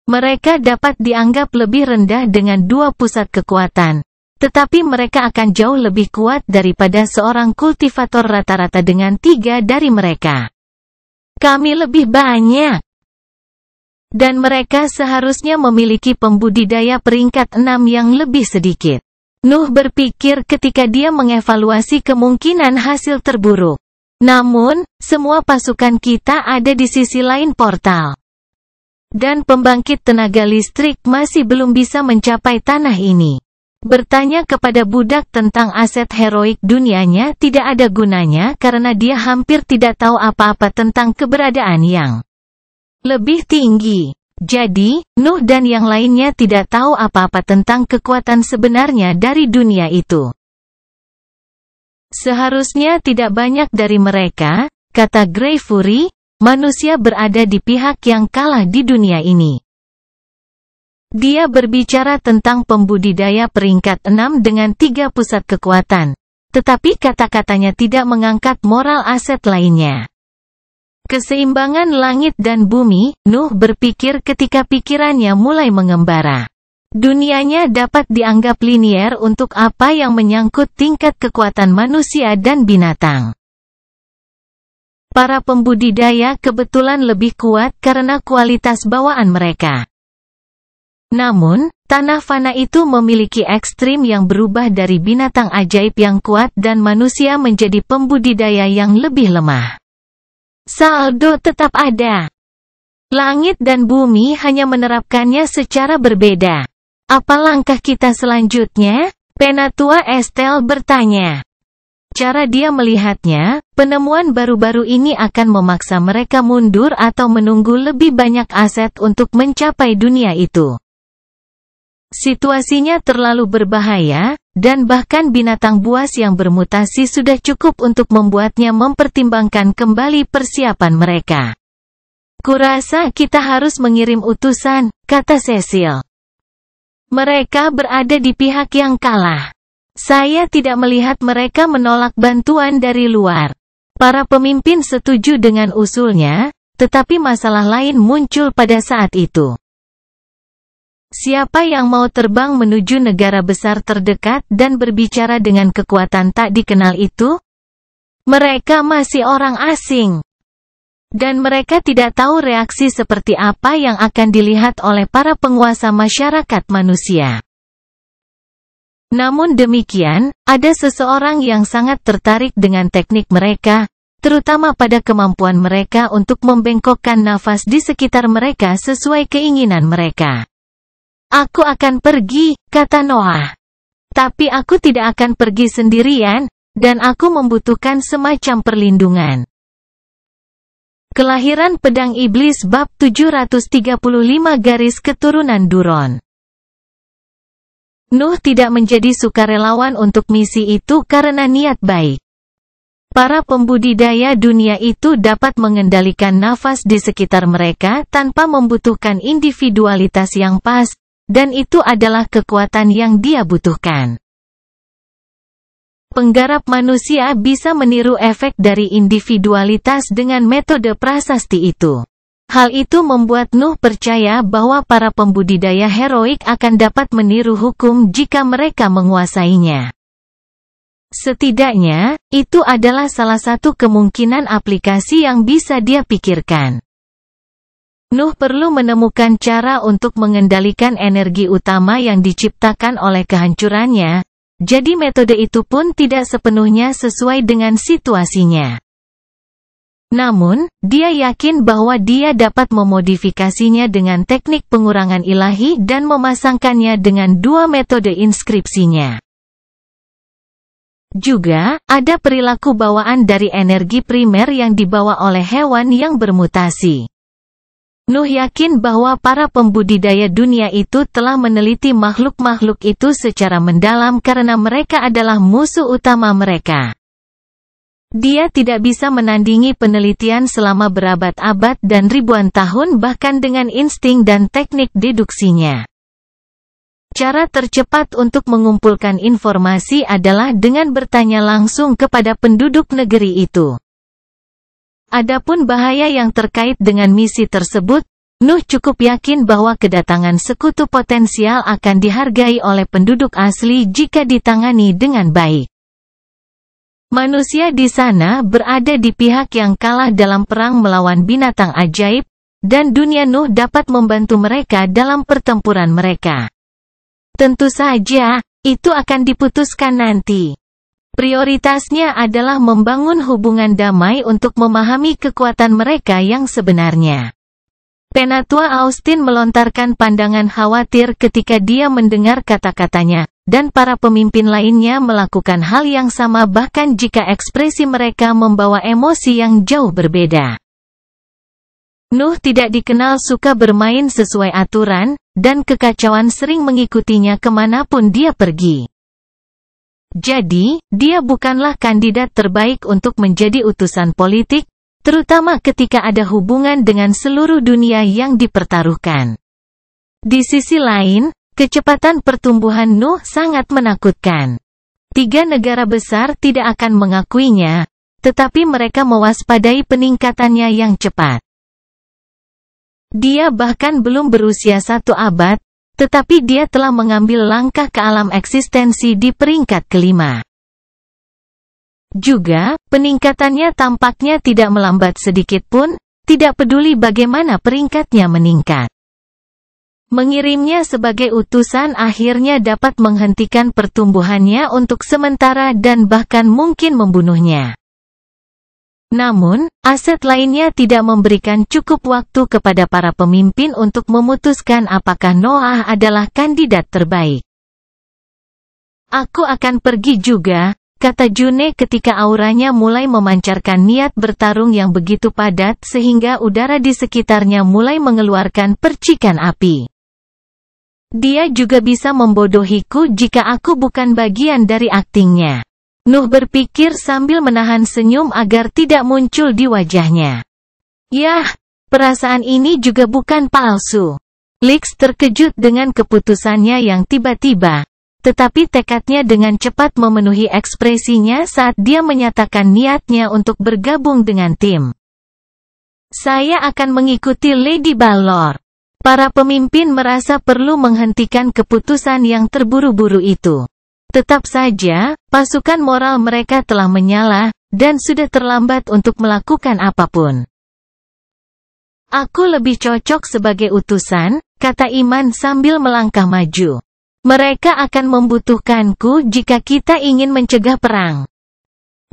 Speaker 1: Mereka dapat dianggap lebih rendah dengan 2 pusat kekuatan, tetapi mereka akan jauh lebih kuat daripada seorang kultivator rata-rata dengan 3 dari mereka. Kami lebih banyak. Dan mereka seharusnya memiliki pembudidaya peringkat 6 yang lebih sedikit. Nuh berpikir ketika dia mengevaluasi kemungkinan hasil terburuk. Namun, semua pasukan kita ada di sisi lain portal. Dan pembangkit tenaga listrik masih belum bisa mencapai tanah ini. Bertanya kepada budak tentang aset heroik dunianya tidak ada gunanya karena dia hampir tidak tahu apa-apa tentang keberadaan yang lebih tinggi. Jadi, Nuh dan yang lainnya tidak tahu apa-apa tentang kekuatan sebenarnya dari dunia itu. Seharusnya tidak banyak dari mereka, kata Grey Fury, manusia berada di pihak yang kalah di dunia ini. Dia berbicara tentang pembudidaya peringkat 6 dengan 3 pusat kekuatan. Tetapi kata-katanya tidak mengangkat moral aset lainnya. Keseimbangan langit dan bumi, Nuh berpikir ketika pikirannya mulai mengembara. Dunianya dapat dianggap linier untuk apa yang menyangkut tingkat kekuatan manusia dan binatang. Para pembudidaya kebetulan lebih kuat karena kualitas bawaan mereka. Namun, tanah fana itu memiliki ekstrim yang berubah dari binatang ajaib yang kuat dan manusia menjadi pembudidaya yang lebih lemah. Saldo tetap ada. Langit dan bumi hanya menerapkannya secara berbeda. Apa langkah kita selanjutnya? Penatua Estelle bertanya. Cara dia melihatnya, penemuan baru-baru ini akan memaksa mereka mundur atau menunggu lebih banyak aset untuk mencapai dunia itu. Situasinya terlalu berbahaya, dan bahkan binatang buas yang bermutasi sudah cukup untuk membuatnya mempertimbangkan kembali persiapan mereka. Kurasa kita harus mengirim utusan, kata Cecil. Mereka berada di pihak yang kalah. Saya tidak melihat mereka menolak bantuan dari luar. Para pemimpin setuju dengan usulnya, tetapi masalah lain muncul pada saat itu. Siapa yang mau terbang menuju negara besar terdekat dan berbicara dengan kekuatan tak dikenal itu? Mereka masih orang asing. Dan mereka tidak tahu reaksi seperti apa yang akan dilihat oleh para penguasa masyarakat manusia. Namun demikian, ada seseorang yang sangat tertarik dengan teknik mereka, terutama pada kemampuan mereka untuk membengkokkan nafas di sekitar mereka sesuai keinginan mereka. Aku akan pergi, kata Noah. Tapi aku tidak akan pergi sendirian, dan aku membutuhkan semacam perlindungan. Kelahiran Pedang Iblis bab 735 garis keturunan Duron. Nuh tidak menjadi sukarelawan untuk misi itu karena niat baik. Para pembudidaya dunia itu dapat mengendalikan nafas di sekitar mereka tanpa membutuhkan individualitas yang pas, dan itu adalah kekuatan yang dia butuhkan. Penggarap manusia bisa meniru efek dari individualitas dengan metode prasasti itu. Hal itu membuat Nuh percaya bahwa para pembudidaya heroik akan dapat meniru hukum jika mereka menguasainya. Setidaknya, itu adalah salah satu kemungkinan aplikasi yang bisa dia pikirkan. Nuh perlu menemukan cara untuk mengendalikan energi utama yang diciptakan oleh kehancurannya, jadi metode itu pun tidak sepenuhnya sesuai dengan situasinya. Namun, dia yakin bahwa dia dapat memodifikasinya dengan teknik pengurangan ilahi dan memasangkannya dengan dua metode inskripsinya. Juga, ada perilaku bawaan dari energi primer yang dibawa oleh hewan yang bermutasi. Nuh yakin bahwa para pembudidaya dunia itu telah meneliti makhluk-makhluk itu secara mendalam karena mereka adalah musuh utama mereka. Dia tidak bisa menandingi penelitian selama berabad-abad dan ribuan tahun bahkan dengan insting dan teknik deduksinya. Cara tercepat untuk mengumpulkan informasi adalah dengan bertanya langsung kepada penduduk negeri itu. Adapun bahaya yang terkait dengan misi tersebut, Nuh cukup yakin bahwa kedatangan sekutu potensial akan dihargai oleh penduduk asli jika ditangani dengan baik. Manusia di sana berada di pihak yang kalah dalam perang melawan binatang ajaib, dan dunia Nuh dapat membantu mereka dalam pertempuran mereka. Tentu saja, itu akan diputuskan nanti. Prioritasnya adalah membangun hubungan damai untuk memahami kekuatan mereka yang sebenarnya. Penatua Austin melontarkan pandangan khawatir ketika dia mendengar kata-katanya, dan para pemimpin lainnya melakukan hal yang sama bahkan jika ekspresi mereka membawa emosi yang jauh berbeda. Nuh tidak dikenal suka bermain sesuai aturan, dan kekacauan sering mengikutinya kemanapun dia pergi. Jadi, dia bukanlah kandidat terbaik untuk menjadi utusan politik, terutama ketika ada hubungan dengan seluruh dunia yang dipertaruhkan. Di sisi lain, kecepatan pertumbuhan Nuh sangat menakutkan. 3 negara besar tidak akan mengakuinya, tetapi mereka mewaspadai peningkatannya yang cepat. Dia bahkan belum berusia 1 abad, tetapi dia telah mengambil langkah ke alam eksistensi di peringkat kelima. Juga, peningkatannya tampaknya tidak melambat sedikit pun, tidak peduli bagaimana peringkatnya meningkat. Mengirimnya sebagai utusan akhirnya dapat menghentikan pertumbuhannya untuk sementara dan bahkan mungkin membunuhnya. Namun, aset lainnya tidak memberikan cukup waktu kepada para pemimpin untuk memutuskan apakah Noah adalah kandidat terbaik. "Aku akan pergi juga," kata June ketika auranya mulai memancarkan niat bertarung yang begitu padat sehingga udara di sekitarnya mulai mengeluarkan percikan api. Dia juga bisa membodohiku jika aku bukan bagian dari aktingnya. Nuh berpikir sambil menahan senyum agar tidak muncul di wajahnya. Yah, perasaan ini juga bukan palsu. Lix terkejut dengan keputusannya yang tiba-tiba, tetapi tekadnya dengan cepat memenuhi ekspresinya saat dia menyatakan niatnya untuk bergabung dengan tim. "Saya akan mengikuti Lady Balor." Para pemimpin merasa perlu menghentikan keputusan yang terburu-buru itu. Tetap saja, pasukan moral mereka telah menyala, dan sudah terlambat untuk melakukan apapun. "Aku lebih cocok sebagai utusan," kata Iman sambil melangkah maju. "Mereka akan membutuhkanku jika kita ingin mencegah perang."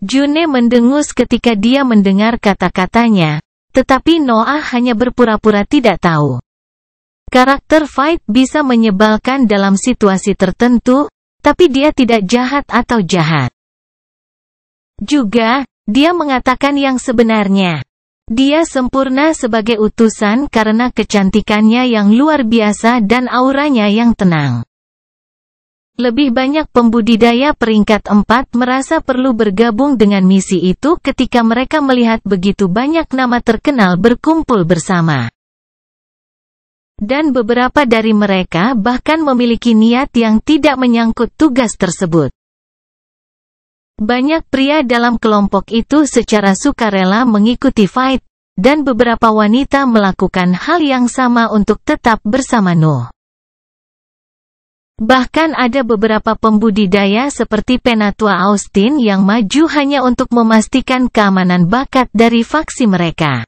Speaker 1: June mendengus ketika dia mendengar kata-katanya, tetapi Noah hanya berpura-pura tidak tahu. Karakter Fight bisa menyebalkan dalam situasi tertentu, tapi dia tidak jahat atau jahat. Juga, dia mengatakan yang sebenarnya. Dia sempurna sebagai utusan karena kecantikannya yang luar biasa dan auranya yang tenang. Lebih banyak pembudidaya peringkat 4 merasa perlu bergabung dengan misi itu ketika mereka melihat begitu banyak nama terkenal berkumpul bersama. Dan beberapa dari mereka bahkan memiliki niat yang tidak menyangkut tugas tersebut. Banyak pria dalam kelompok itu secara sukarela mengikuti Fight, dan beberapa wanita melakukan hal yang sama untuk tetap bersama Nuh. Bahkan ada beberapa pembudidaya seperti Penatua Austin yang maju hanya untuk memastikan keamanan bakat dari faksi mereka.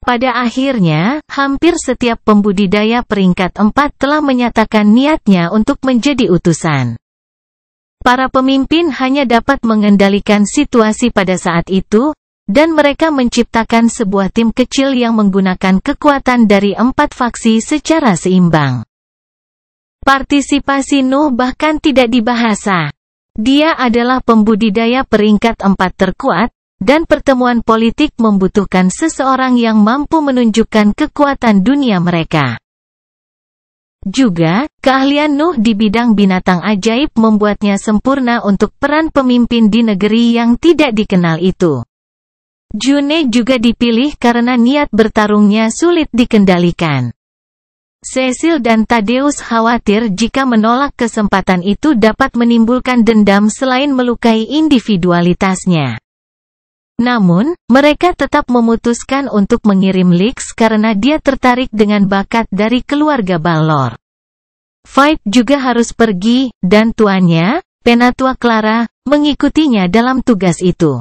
Speaker 1: Pada akhirnya, hampir setiap pembudidaya peringkat 4 telah menyatakan niatnya untuk menjadi utusan. Para pemimpin hanya dapat mengendalikan situasi pada saat itu, dan mereka menciptakan sebuah tim kecil yang menggunakan kekuatan dari 4 faksi secara seimbang. Partisipasi Nuh bahkan tidak dibahas. Dia adalah pembudidaya peringkat 4 terkuat, dan pertemuan politik membutuhkan seseorang yang mampu menunjukkan kekuatan dunia mereka. Juga, keahlian Nuh di bidang binatang ajaib membuatnya sempurna untuk peran pemimpin di negeri yang tidak dikenal itu. June juga dipilih karena niat bertarungnya sulit dikendalikan. Cecil dan Thaddeus khawatir jika menolak kesempatan itu dapat menimbulkan dendam selain melukai individualitasnya. Namun, mereka tetap memutuskan untuk mengirim Lix karena dia tertarik dengan bakat dari keluarga Balor. Fight juga harus pergi, dan tuannya, Penatua Clara, mengikutinya dalam tugas itu.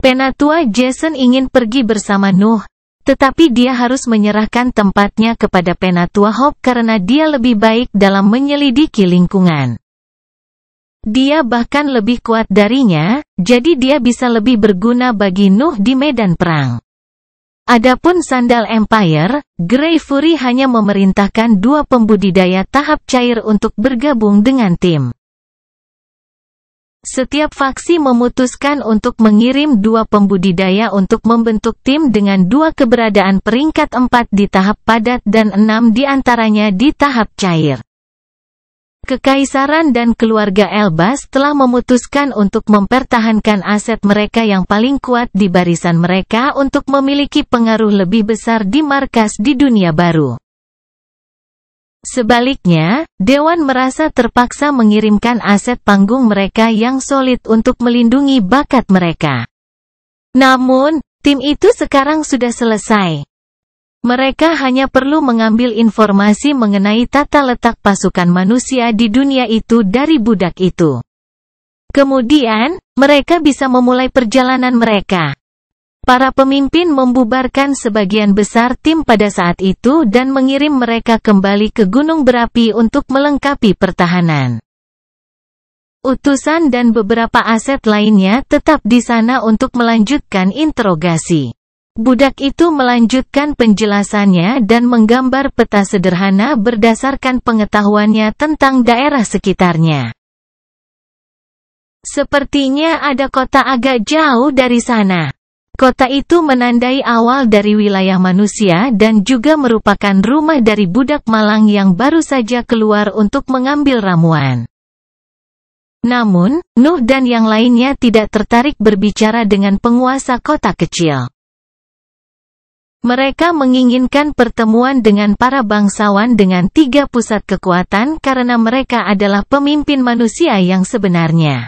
Speaker 1: Penatua Jason ingin pergi bersama Nuh, tetapi dia harus menyerahkan tempatnya kepada Penatua Hope karena dia lebih baik dalam menyelidiki lingkungan. Dia bahkan lebih kuat darinya, jadi dia bisa lebih berguna bagi Nuh di medan perang. Adapun Sandal Empire, Grey Fury hanya memerintahkan 2 pembudidaya tahap cair untuk bergabung dengan tim. Setiap faksi memutuskan untuk mengirim 2 pembudidaya untuk membentuk tim dengan 2 keberadaan peringkat 4 di tahap padat dan 6 di antaranya di tahap cair. Kekaisaran dan keluarga Elbas telah memutuskan untuk mempertahankan aset mereka yang paling kuat di barisan mereka untuk memiliki pengaruh lebih besar di markas di dunia baru. Sebaliknya, Dewan merasa terpaksa mengirimkan aset panggung mereka yang solid untuk melindungi bakat mereka. Namun, tim itu sekarang sudah selesai. Mereka hanya perlu mengambil informasi mengenai tata letak pasukan manusia di dunia itu dari budak itu. Kemudian, mereka bisa memulai perjalanan mereka. Para pemimpin membubarkan sebagian besar tim pada saat itu dan mengirim mereka kembali ke Gunung Berapi untuk melengkapi pertahanan. Utusan dan beberapa aset lainnya tetap di sana untuk melanjutkan interogasi. Budak itu melanjutkan penjelasannya dan menggambar peta sederhana berdasarkan pengetahuannya tentang daerah sekitarnya. Sepertinya ada kota agak jauh dari sana. Kota itu menandai awal dari wilayah manusia dan juga merupakan rumah dari budak malang yang baru saja keluar untuk mengambil ramuan. Namun, Nuh dan yang lainnya tidak tertarik berbicara dengan penguasa kota kecil. Mereka menginginkan pertemuan dengan para bangsawan dengan 3 pusat kekuatan karena mereka adalah pemimpin manusia yang sebenarnya.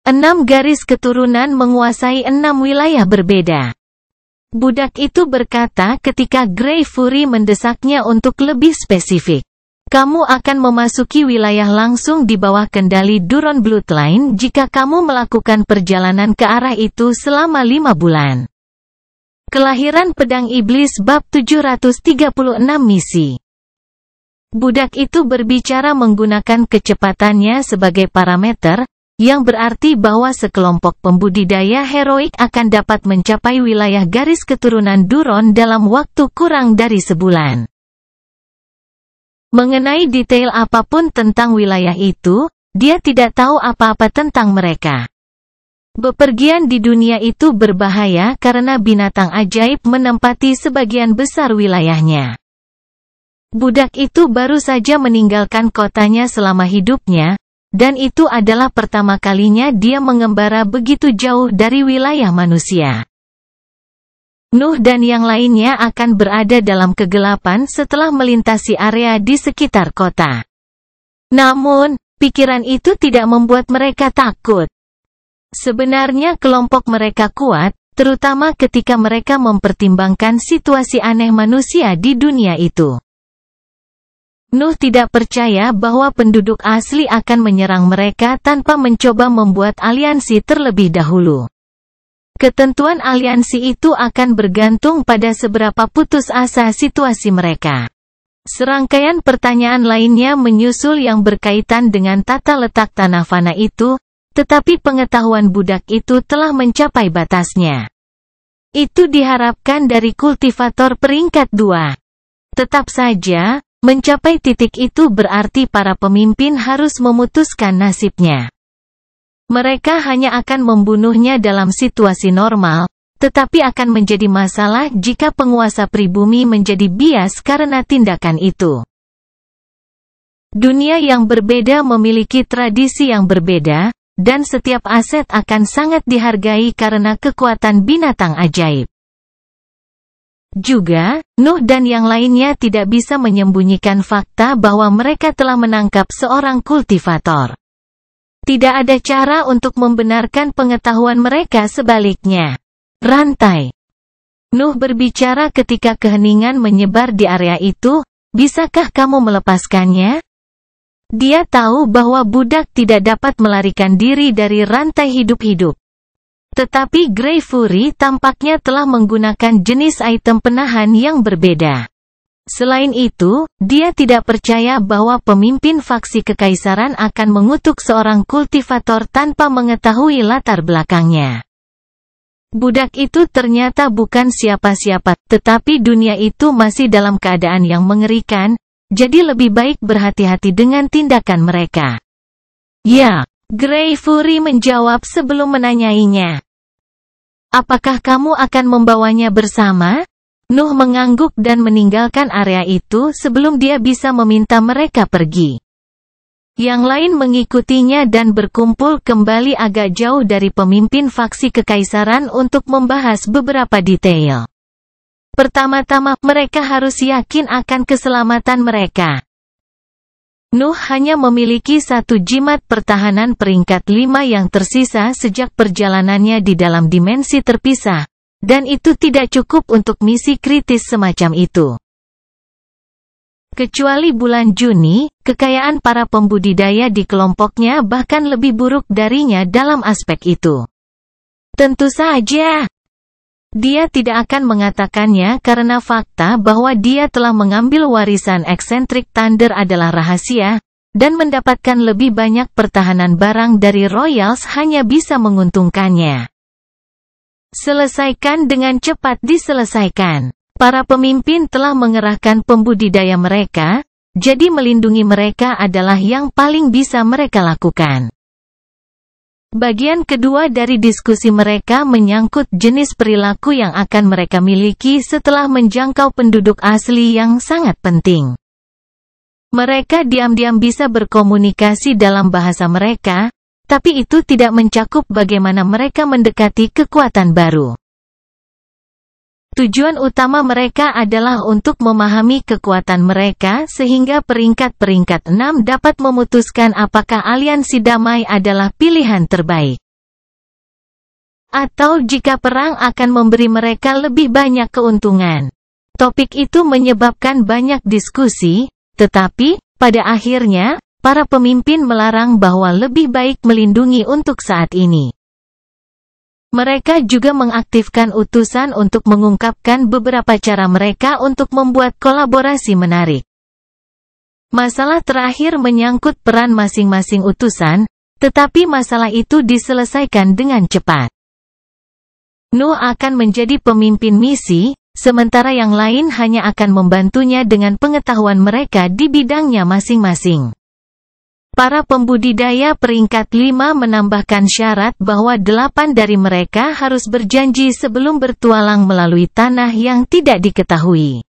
Speaker 1: 6 garis keturunan menguasai 6 wilayah berbeda. Budak itu berkata ketika Grey Fury mendesaknya untuk lebih spesifik. Kamu akan memasuki wilayah langsung di bawah kendali Duron Bloodline jika kamu melakukan perjalanan ke arah itu selama 5 bulan. Kelahiran Pedang Iblis bab 736 misi. Budak itu berbicara menggunakan kecepatannya sebagai parameter, yang berarti bahwa sekelompok pembudidaya heroik akan dapat mencapai wilayah garis keturunan Duron dalam waktu kurang dari sebulan. Mengenai detail apapun tentang wilayah itu, dia tidak tahu apa-apa tentang mereka. Bepergian di dunia itu berbahaya karena binatang ajaib menempati sebagian besar wilayahnya. Budak itu baru saja meninggalkan kotanya selama hidupnya, dan itu adalah pertama kalinya dia mengembara begitu jauh dari wilayah manusia. Nuh dan yang lainnya akan berada dalam kegelapan setelah melintasi area di sekitar kota. Namun, pikiran itu tidak membuat mereka takut. Sebenarnya kelompok mereka kuat, terutama ketika mereka mempertimbangkan situasi aneh manusia di dunia itu. Nuh tidak percaya bahwa penduduk asli akan menyerang mereka tanpa mencoba membuat aliansi terlebih dahulu. Ketentuan aliansi itu akan bergantung pada seberapa putus asa situasi mereka. Serangkaian pertanyaan lainnya menyusul yang berkaitan dengan tata letak tanah fana itu, tetapi pengetahuan budak itu telah mencapai batasnya. Itu diharapkan dari kultivator peringkat 2. Tetap saja, mencapai titik itu berarti para pemimpin harus memutuskan nasibnya. Mereka hanya akan membunuhnya dalam situasi normal, tetapi akan menjadi masalah jika penguasa pribumi menjadi bias karena tindakan itu. Dunia yang berbeda memiliki tradisi yang berbeda, dan setiap aset akan sangat dihargai karena kekuatan binatang ajaib. Juga, Nuh dan yang lainnya tidak bisa menyembunyikan fakta bahwa mereka telah menangkap seorang kultivator. Tidak ada cara untuk membenarkan pengetahuan mereka sebaliknya. Rantai. Nuh berbicara ketika keheningan menyebar di area itu, bisakah kamu melepaskannya? Dia tahu bahwa budak tidak dapat melarikan diri dari rantai hidup-hidup. Tetapi Grey Fury tampaknya telah menggunakan jenis item penahan yang berbeda. Selain itu, dia tidak percaya bahwa pemimpin faksi kekaisaran akan mengutuk seorang kultivator tanpa mengetahui latar belakangnya. Budak itu ternyata bukan siapa-siapa, tetapi dunia itu masih dalam keadaan yang mengerikan, jadi lebih baik berhati-hati dengan tindakan mereka. Ya, Grey Fury menjawab sebelum menanyainya. Apakah kamu akan membawanya bersama? Nuh mengangguk dan meninggalkan area itu sebelum dia bisa meminta mereka pergi. Yang lain mengikutinya dan berkumpul kembali agak jauh dari pemimpin faksi kekaisaran untuk membahas beberapa detail. Pertama-tama, mereka harus yakin akan keselamatan mereka. Nuh hanya memiliki satu jimat pertahanan peringkat 5 yang tersisa sejak perjalanannya di dalam dimensi terpisah, dan itu tidak cukup untuk misi kritis semacam itu. Kecuali bulan Juni, kekayaan para pembudidaya di kelompoknya bahkan lebih buruk darinya dalam aspek itu. Tentu saja. Dia tidak akan mengatakannya karena fakta bahwa dia telah mengambil warisan eksentrik Thunder adalah rahasia, dan mendapatkan lebih banyak pertahanan barang dari Royals hanya bisa menguntungkannya. Selesaikan dengan cepat diselesaikan. Para pemimpin telah mengerahkan pembudidaya mereka, jadi melindungi mereka adalah yang paling bisa mereka lakukan. Bagian kedua dari diskusi mereka menyangkut jenis perilaku yang akan mereka miliki setelah menjangkau penduduk asli yang sangat penting. Mereka diam-diam bisa berkomunikasi dalam bahasa mereka, tapi itu tidak mencakup bagaimana mereka mendekati kekuatan baru. Tujuan utama mereka adalah untuk memahami kekuatan mereka sehingga peringkat-peringkat 6 dapat memutuskan apakah aliansi damai adalah pilihan terbaik. Atau jika perang akan memberi mereka lebih banyak keuntungan. Topik itu menyebabkan banyak diskusi, tetapi, pada akhirnya, para pemimpin melarang bahwa lebih baik melindungi untuk saat ini. Mereka juga mengaktifkan utusan untuk mengungkapkan beberapa cara mereka untuk membuat kolaborasi menarik. Masalah terakhir menyangkut peran masing-masing utusan, tetapi masalah itu diselesaikan dengan cepat. Nuh akan menjadi pemimpin misi, sementara yang lain hanya akan membantunya dengan pengetahuan mereka di bidangnya masing-masing. Para pembudidaya peringkat 5 menambahkan syarat bahwa 8 dari mereka harus berjanji sebelum bertualang melalui tanah yang tidak diketahui.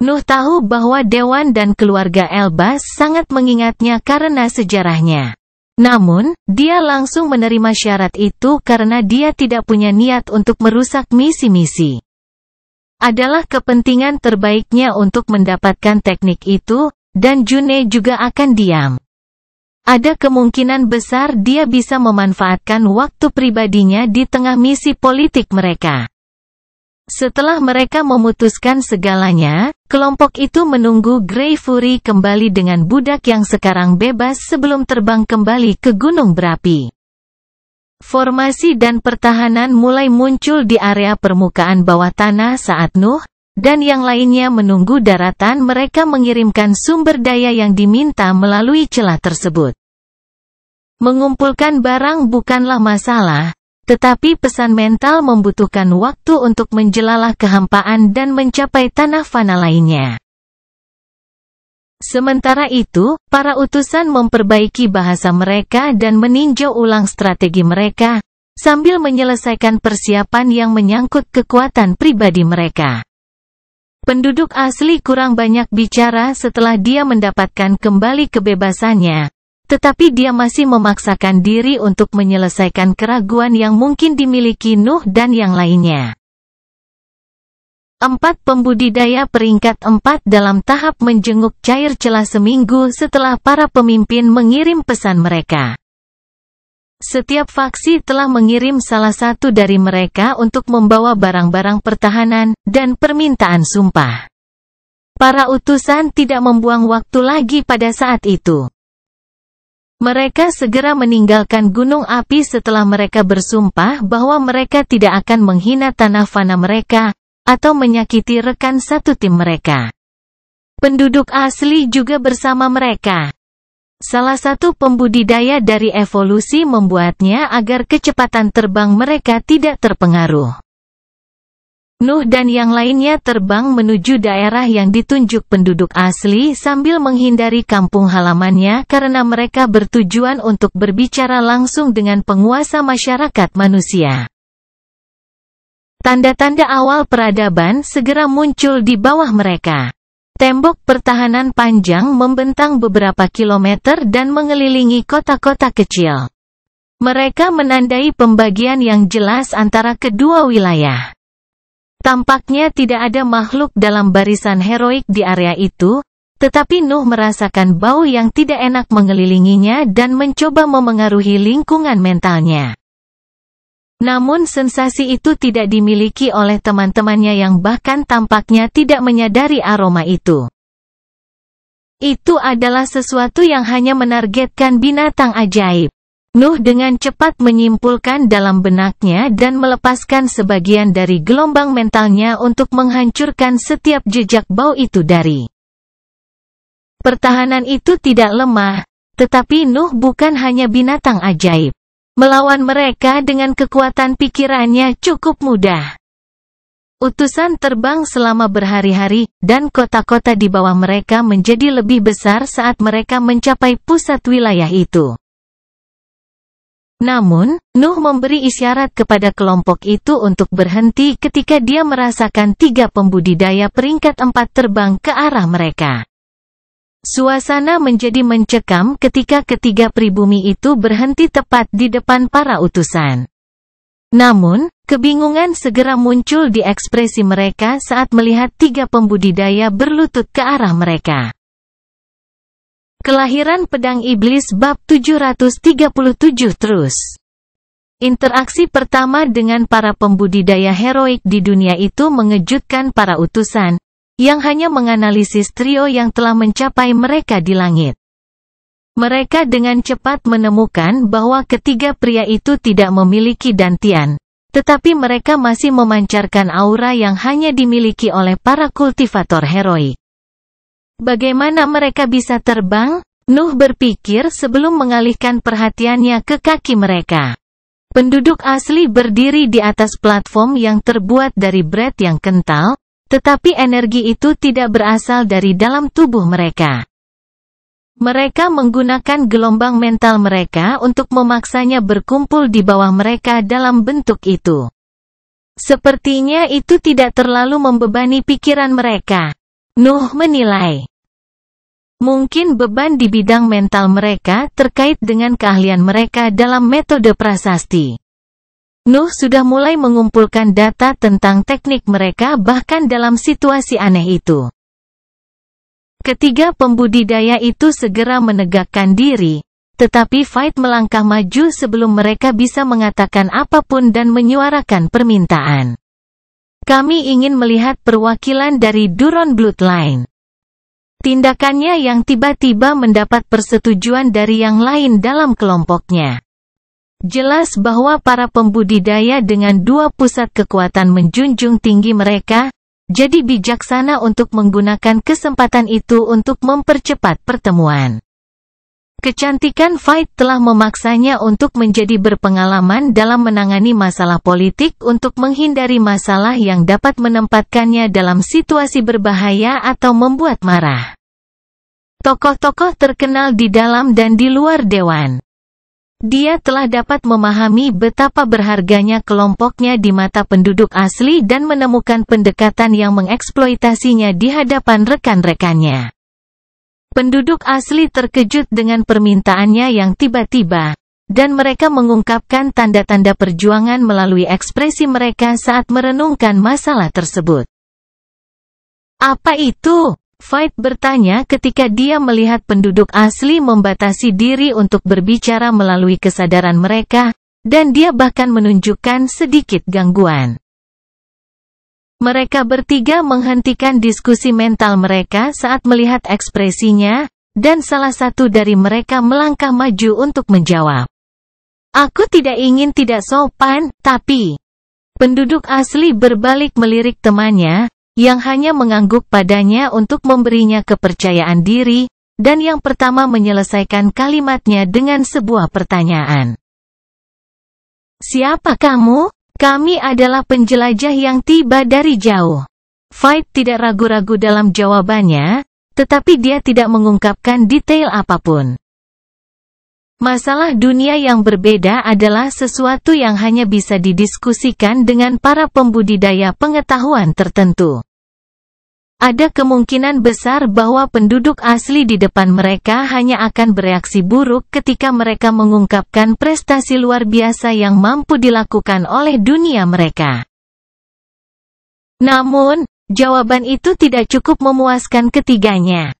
Speaker 1: Nuh tahu bahwa Dewan dan keluarga Elbas sangat mengingatnya karena sejarahnya. Namun, dia langsung menerima syarat itu karena dia tidak punya niat untuk merusak misi-misi. Adalah kepentingan terbaiknya untuk mendapatkan teknik itu, dan June juga akan diam. Ada kemungkinan besar dia bisa memanfaatkan waktu pribadinya di tengah misi politik mereka. Setelah mereka memutuskan segalanya, kelompok itu menunggu Grey Fury kembali dengan budak yang sekarang bebas sebelum terbang kembali ke gunung berapi. Formasi dan pertahanan mulai muncul di area permukaan bawah tanah saat Nuh dan yang lainnya menunggu daratan. Mereka mengirimkan sumber daya yang diminta melalui celah tersebut. Mengumpulkan barang bukanlah masalah, tetapi pesan mental membutuhkan waktu untuk menjelalah kehampaan dan mencapai tanah fana lainnya. Sementara itu, para utusan memperbaiki bahasa mereka dan meninjau ulang strategi mereka, sambil menyelesaikan persiapan yang menyangkut kekuatan pribadi mereka. Penduduk asli kurang banyak bicara setelah dia mendapatkan kembali kebebasannya, tetapi dia masih memaksakan diri untuk menyelesaikan keraguan yang mungkin dimiliki Nuh dan yang lainnya. 4 pembudidaya peringkat 4 dalam tahap menjenguk cair celah seminggu setelah para pemimpin mengirim pesan mereka. Setiap faksi telah mengirim salah satu dari mereka untuk membawa barang-barang pertahanan dan permintaan sumpah. Para utusan tidak membuang waktu lagi pada saat itu. Mereka segera meninggalkan gunung api setelah mereka bersumpah bahwa mereka tidak akan menghina tanah fana mereka, atau menyakiti rekan satu tim mereka. Penduduk asli juga bersama mereka. Salah satu pembudidaya dari evolusi membuatnya agar kecepatan terbang mereka tidak terpengaruh. Nuh dan yang lainnya terbang menuju daerah yang ditunjuk penduduk asli sambil menghindari kampung halamannya karena mereka bertujuan untuk berbicara langsung dengan penguasa masyarakat manusia. Tanda-tanda awal peradaban segera muncul di bawah mereka. Tembok pertahanan panjang membentang beberapa kilometer dan mengelilingi kota-kota kecil. Mereka menandai pembagian yang jelas antara kedua wilayah. Tampaknya tidak ada makhluk dalam barisan heroik di area itu, tetapi Nuh merasakan bau yang tidak enak mengelilinginya dan mencoba memengaruhi lingkungan mentalnya. Namun sensasi itu tidak dimiliki oleh teman-temannya yang bahkan tampaknya tidak menyadari aroma itu. Itu adalah sesuatu yang hanya menargetkan binatang ajaib. Nuh dengan cepat menyimpulkan dalam benaknya dan melepaskan sebagian dari gelombang mentalnya untuk menghancurkan setiap jejak bau itu dari. Pertahanan itu tidak lemah, tetapi Nuh bukan hanya binatang ajaib. Melawan mereka dengan kekuatan pikirannya cukup mudah. Utusan terbang selama berhari-hari, dan kota-kota di bawah mereka menjadi lebih besar saat mereka mencapai pusat wilayah itu. Namun, Nuh memberi isyarat kepada kelompok itu untuk berhenti ketika dia merasakan 3 pembudidaya peringkat 4 terbang ke arah mereka. Suasana menjadi mencekam ketika ketiga pribumi itu berhenti tepat di depan para utusan. Namun, kebingungan segera muncul di ekspresi mereka saat melihat 3 pembudidaya berlutut ke arah mereka. Kelahiran Pedang Iblis bab 737 terus. Interaksi pertama dengan para pembudidaya heroik di dunia itu mengejutkan para utusan, yang hanya menganalisis trio yang telah mencapai mereka di langit. Mereka dengan cepat menemukan bahwa ketiga pria itu tidak memiliki dantian, tetapi mereka masih memancarkan aura yang hanya dimiliki oleh para kultivator heroik. Bagaimana mereka bisa terbang? Nuh berpikir sebelum mengalihkan perhatiannya ke kaki mereka. Penduduk asli berdiri di atas platform yang terbuat dari bret yang kental, tetapi energi itu tidak berasal dari dalam tubuh mereka. Mereka menggunakan gelombang mental mereka untuk memaksanya berkumpul di bawah mereka dalam bentuk itu. Sepertinya itu tidak terlalu membebani pikiran mereka. Nuh menilai. Mungkin beban di bidang mental mereka terkait dengan keahlian mereka dalam metode prasasti. Nuh sudah mulai mengumpulkan data tentang teknik mereka bahkan dalam situasi aneh itu. Ketiga pembudidaya itu segera menegakkan diri, tetapi Fight melangkah maju sebelum mereka bisa mengatakan apapun dan menyuarakan permintaan. Kami ingin melihat perwakilan dari Duron Bloodline. Tindakannya yang tiba-tiba mendapat persetujuan dari yang lain dalam kelompoknya. Jelas bahwa para pembudidaya dengan 2 pusat kekuatan menjunjung tinggi mereka, jadi bijaksana untuk menggunakan kesempatan itu untuk mempercepat pertemuan. Kecantikan Fight telah memaksanya untuk menjadi berpengalaman dalam menangani masalah politik untuk menghindari masalah yang dapat menempatkannya dalam situasi berbahaya atau membuat marah tokoh-tokoh terkenal di dalam dan di luar dewan. Dia telah dapat memahami betapa berharganya kelompoknya di mata penduduk asli dan menemukan pendekatan yang mengeksploitasinya di hadapan rekan-rekannya. Penduduk asli terkejut dengan permintaannya yang tiba-tiba, dan mereka mengungkapkan tanda-tanda perjuangan melalui ekspresi mereka saat merenungkan masalah tersebut. Apa itu? Fight bertanya ketika dia melihat penduduk asli membatasi diri untuk berbicara melalui kesadaran mereka, dan dia bahkan menunjukkan sedikit gangguan. Mereka bertiga menghentikan diskusi mental mereka saat melihat ekspresinya, dan salah satu dari mereka melangkah maju untuk menjawab. Aku tidak ingin tidak sopan, tapi... Penduduk asli berbalik melirik temannya, yang hanya mengangguk padanya untuk memberinya kepercayaan diri, dan yang pertama menyelesaikan kalimatnya dengan sebuah pertanyaan. Siapa kamu? Kami adalah penjelajah yang tiba dari jauh. Fight tidak ragu-ragu dalam jawabannya, tetapi dia tidak mengungkapkan detail apapun. Masalah dunia yang berbeda adalah sesuatu yang hanya bisa didiskusikan dengan para pembudidaya pengetahuan tertentu. Ada kemungkinan besar bahwa penduduk asli di depan mereka hanya akan bereaksi buruk ketika mereka mengungkapkan prestasi luar biasa yang mampu dilakukan oleh dunia mereka. Namun, jawaban itu tidak cukup memuaskan ketiganya.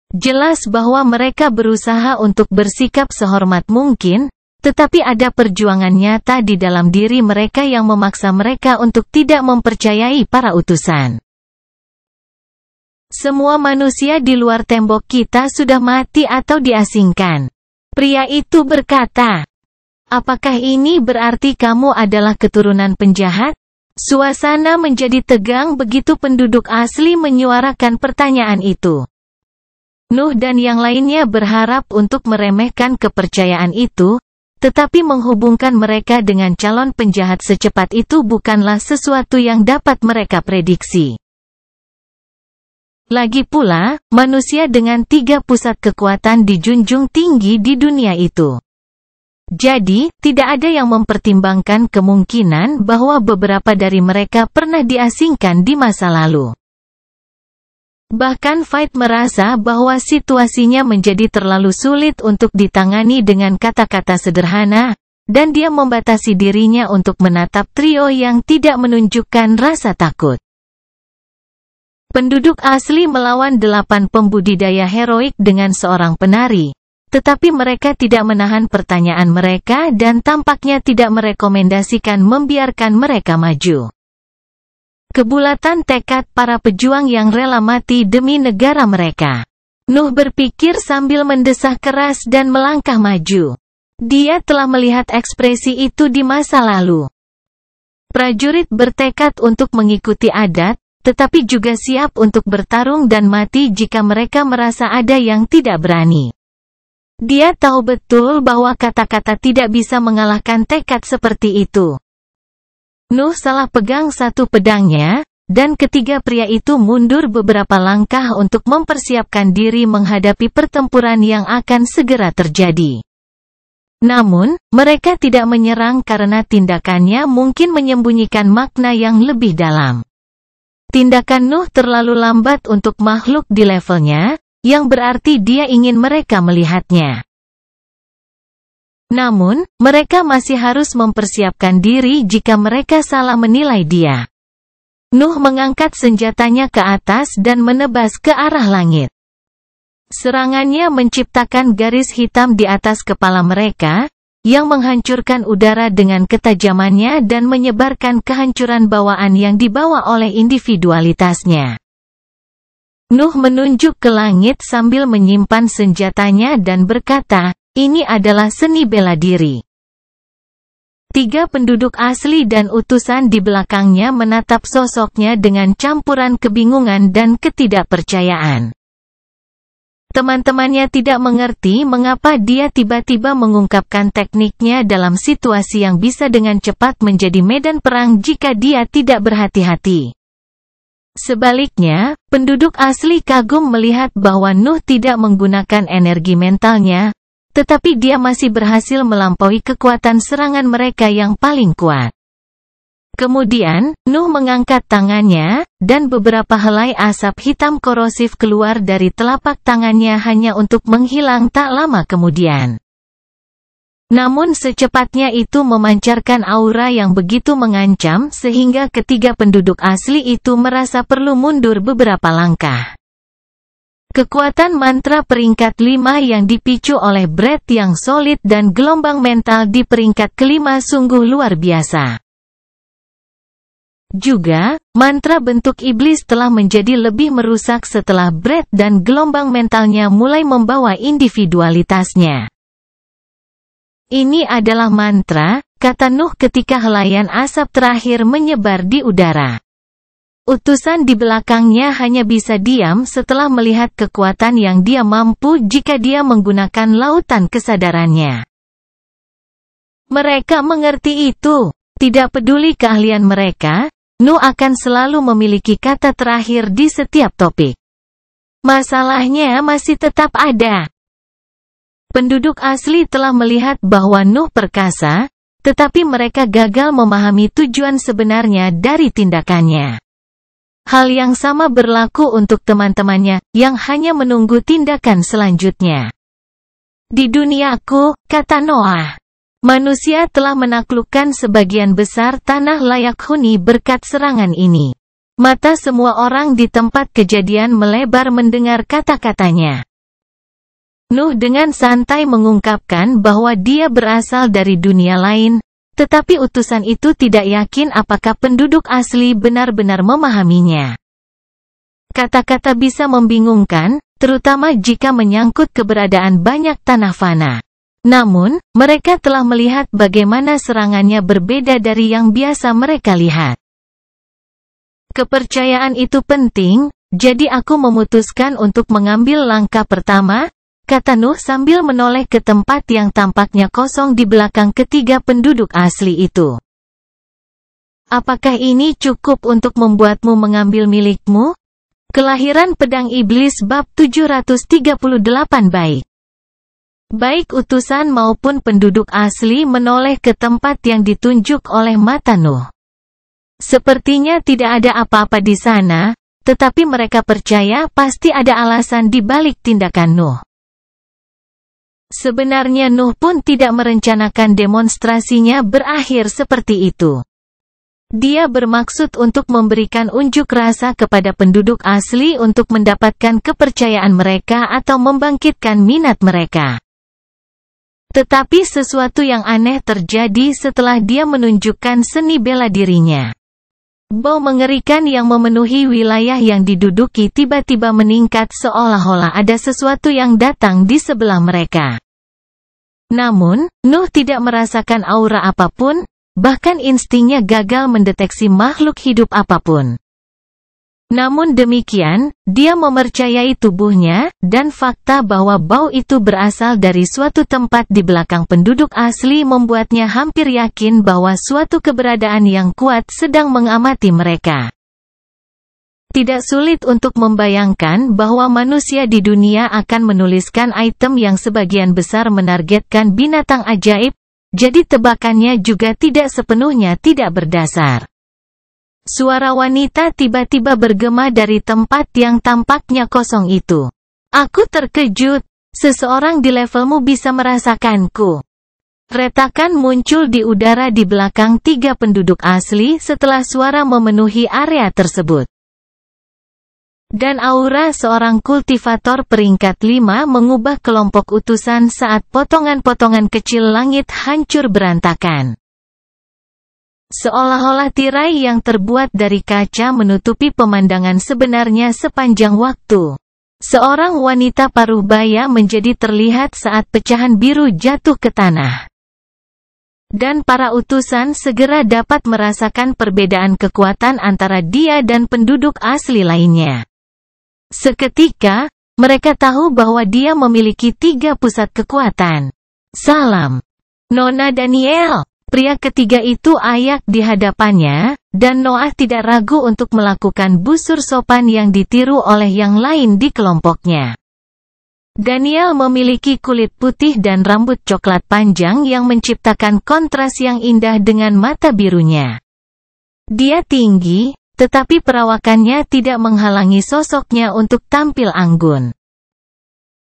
Speaker 1: Jelas bahwa mereka berusaha untuk bersikap sehormat mungkin, tetapi ada perjuangan nyata di dalam diri mereka yang memaksa mereka untuk tidak mempercayai para utusan. Semua manusia di luar tembok kita sudah mati atau diasingkan. Pria itu berkata. Apakah ini berarti kamu adalah keturunan penjahat? Suasana menjadi tegang begitu penduduk asli menyuarakan pertanyaan itu. Nuh dan yang lainnya berharap untuk meremehkan kepercayaan itu, tetapi menghubungkan mereka dengan calon penjahat secepat itu bukanlah sesuatu yang dapat mereka prediksi. Lagi pula, manusia dengan 3 pusat kekuatan dijunjung tinggi di dunia itu. Jadi, tidak ada yang mempertimbangkan kemungkinan bahwa beberapa dari mereka pernah diasingkan di masa lalu. Bahkan Fight merasa bahwa situasinya menjadi terlalu sulit untuk ditangani dengan kata-kata sederhana, dan dia membatasi dirinya untuk menatap trio yang tidak menunjukkan rasa takut. Penduduk asli melawan 8 pembudidaya heroik dengan seorang penari, tetapi mereka tidak menahan pertanyaan mereka dan tampaknya tidak merekomendasikan membiarkan mereka maju. Kebulatan tekad para pejuang yang rela mati demi negara mereka. Nuh berpikir sambil mendesah keras dan melangkah maju. Dia telah melihat ekspresi itu di masa lalu. Prajurit bertekad untuk mengikuti adat, tetapi juga siap untuk bertarung dan mati jika mereka merasa ada yang tidak berani. Dia tahu betul bahwa kata-kata tidak bisa mengalahkan tekad seperti itu. Nuh salah pegang satu pedangnya, dan ketiga pria itu mundur beberapa langkah untuk mempersiapkan diri menghadapi pertempuran yang akan segera terjadi. Namun, mereka tidak menyerang karena tindakannya mungkin menyembunyikan makna yang lebih dalam. Tindakan Nuh terlalu lambat untuk makhluk di levelnya, yang berarti dia ingin mereka melihatnya. Namun, mereka masih harus mempersiapkan diri jika mereka salah menilai dia. Nuh mengangkat senjatanya ke atas dan menebas ke arah langit. Serangannya menciptakan garis hitam di atas kepala mereka, yang menghancurkan udara dengan ketajamannya dan menyebarkan kehancuran bawaan yang dibawa oleh individualitasnya. Nuh menunjuk ke langit sambil menyimpan senjatanya dan berkata, ini adalah seni bela diri. 3 penduduk asli dan utusan di belakangnya menatap sosoknya dengan campuran kebingungan dan ketidakpercayaan. Teman-temannya tidak mengerti mengapa dia tiba-tiba mengungkapkan tekniknya dalam situasi yang bisa dengan cepat menjadi medan perang jika dia tidak berhati-hati. Sebaliknya, penduduk asli kagum melihat bahwa Nuh tidak menggunakan energi mentalnya, tetapi dia masih berhasil melampaui kekuatan serangan mereka yang paling kuat. Kemudian, Nuh mengangkat tangannya, dan beberapa helai asap hitam korosif keluar dari telapak tangannya hanya untuk menghilang tak lama kemudian. Namun secepatnya itu memancarkan aura yang begitu mengancam sehingga ketiga penduduk asli itu merasa perlu mundur beberapa langkah. Kekuatan mantra peringkat 5 yang dipicu oleh breath yang solid dan gelombang mental di peringkat kelima sungguh luar biasa. Juga, mantra bentuk iblis telah menjadi lebih merusak setelah breath dan gelombang mentalnya mulai membawa individualitasnya. Ini adalah mantra, kata Nuh ketika helaian asap terakhir menyebar di udara. Utusan di belakangnya hanya bisa diam setelah melihat kekuatan yang dia mampu jika dia menggunakan lautan kesadarannya. Mereka mengerti itu. Tidak peduli keahlian mereka, Nuh akan selalu memiliki kata terakhir di setiap topik. Masalahnya masih tetap ada. Penduduk asli telah melihat bahwa Nuh perkasa, tetapi mereka gagal memahami tujuan sebenarnya dari tindakannya. Hal yang sama berlaku untuk teman-temannya, yang hanya menunggu tindakan selanjutnya. Di duniaku, kata Noah, manusia telah menaklukkan sebagian besar tanah layak huni berkat serangan ini. Mata semua orang di tempat kejadian melebar mendengar kata-katanya. Nuh dengan santai mengungkapkan bahwa dia berasal dari dunia lain, tetapi utusan itu tidak yakin apakah penduduk asli benar-benar memahaminya. Kata-kata bisa membingungkan, terutama jika menyangkut keberadaan banyak tanah fana. Namun, mereka telah melihat bagaimana serangannya berbeda dari yang biasa mereka lihat. Kepercayaan itu penting, jadi aku memutuskan untuk mengambil langkah pertama, kata Nuh sambil menoleh ke tempat yang tampaknya kosong di belakang ketiga penduduk asli itu. Apakah ini cukup untuk membuatmu mengambil milikmu? Kelahiran Pedang Iblis bab 738 Baik utusan maupun penduduk asli menoleh ke tempat yang ditunjuk oleh mata Nuh. Sepertinya tidak ada apa-apa di sana, tetapi mereka percaya pasti ada alasan di balik tindakan Nuh. Sebenarnya Nuh pun tidak merencanakan demonstrasinya berakhir seperti itu. Dia bermaksud untuk memberikan unjuk rasa kepada penduduk asli untuk mendapatkan kepercayaan mereka atau membangkitkan minat mereka. Tetapi sesuatu yang aneh terjadi setelah dia menunjukkan seni bela dirinya. Bau mengerikan yang memenuhi wilayah yang diduduki tiba-tiba meningkat seolah-olah ada sesuatu yang datang di sebelah mereka. Namun, Nuh tidak merasakan aura apapun, bahkan instingnya gagal mendeteksi makhluk hidup apapun. Namun demikian, dia mempercayai tubuhnya, dan fakta bahwa bau itu berasal dari suatu tempat di belakang penduduk asli membuatnya hampir yakin bahwa suatu keberadaan yang kuat sedang mengamati mereka. Tidak sulit untuk membayangkan bahwa manusia di dunia akan menuliskan item yang sebagian besar menargetkan binatang ajaib, jadi tebakannya juga tidak sepenuhnya tidak berdasar. Suara wanita tiba-tiba bergema dari tempat yang tampaknya kosong itu. Aku terkejut, seseorang di levelmu bisa merasakanku. Retakan muncul di udara di belakang tiga penduduk asli setelah suara memenuhi area tersebut. Dan aura seorang kultivator peringkat 5 mengubah kelompok utusan saat potongan-potongan kecil langit hancur berantakan. Seolah-olah tirai yang terbuat dari kaca menutupi pemandangan sebenarnya sepanjang waktu. Seorang wanita paruh baya menjadi terlihat saat pecahan biru jatuh ke tanah. Dan para utusan segera dapat merasakan perbedaan kekuatan antara dia dan penduduk asli lainnya. Seketika, mereka tahu bahwa dia memiliki 3 pusat kekuatan. Salam, Nona Daniel. Pria ketiga itu ayak di hadapannya, dan Noah tidak ragu untuk melakukan busur sopan yang ditiru oleh yang lain di kelompoknya. Daniel memiliki kulit putih dan rambut coklat panjang yang menciptakan kontras yang indah dengan mata birunya. Dia tinggi, tetapi perawakannya tidak menghalangi sosoknya untuk tampil anggun.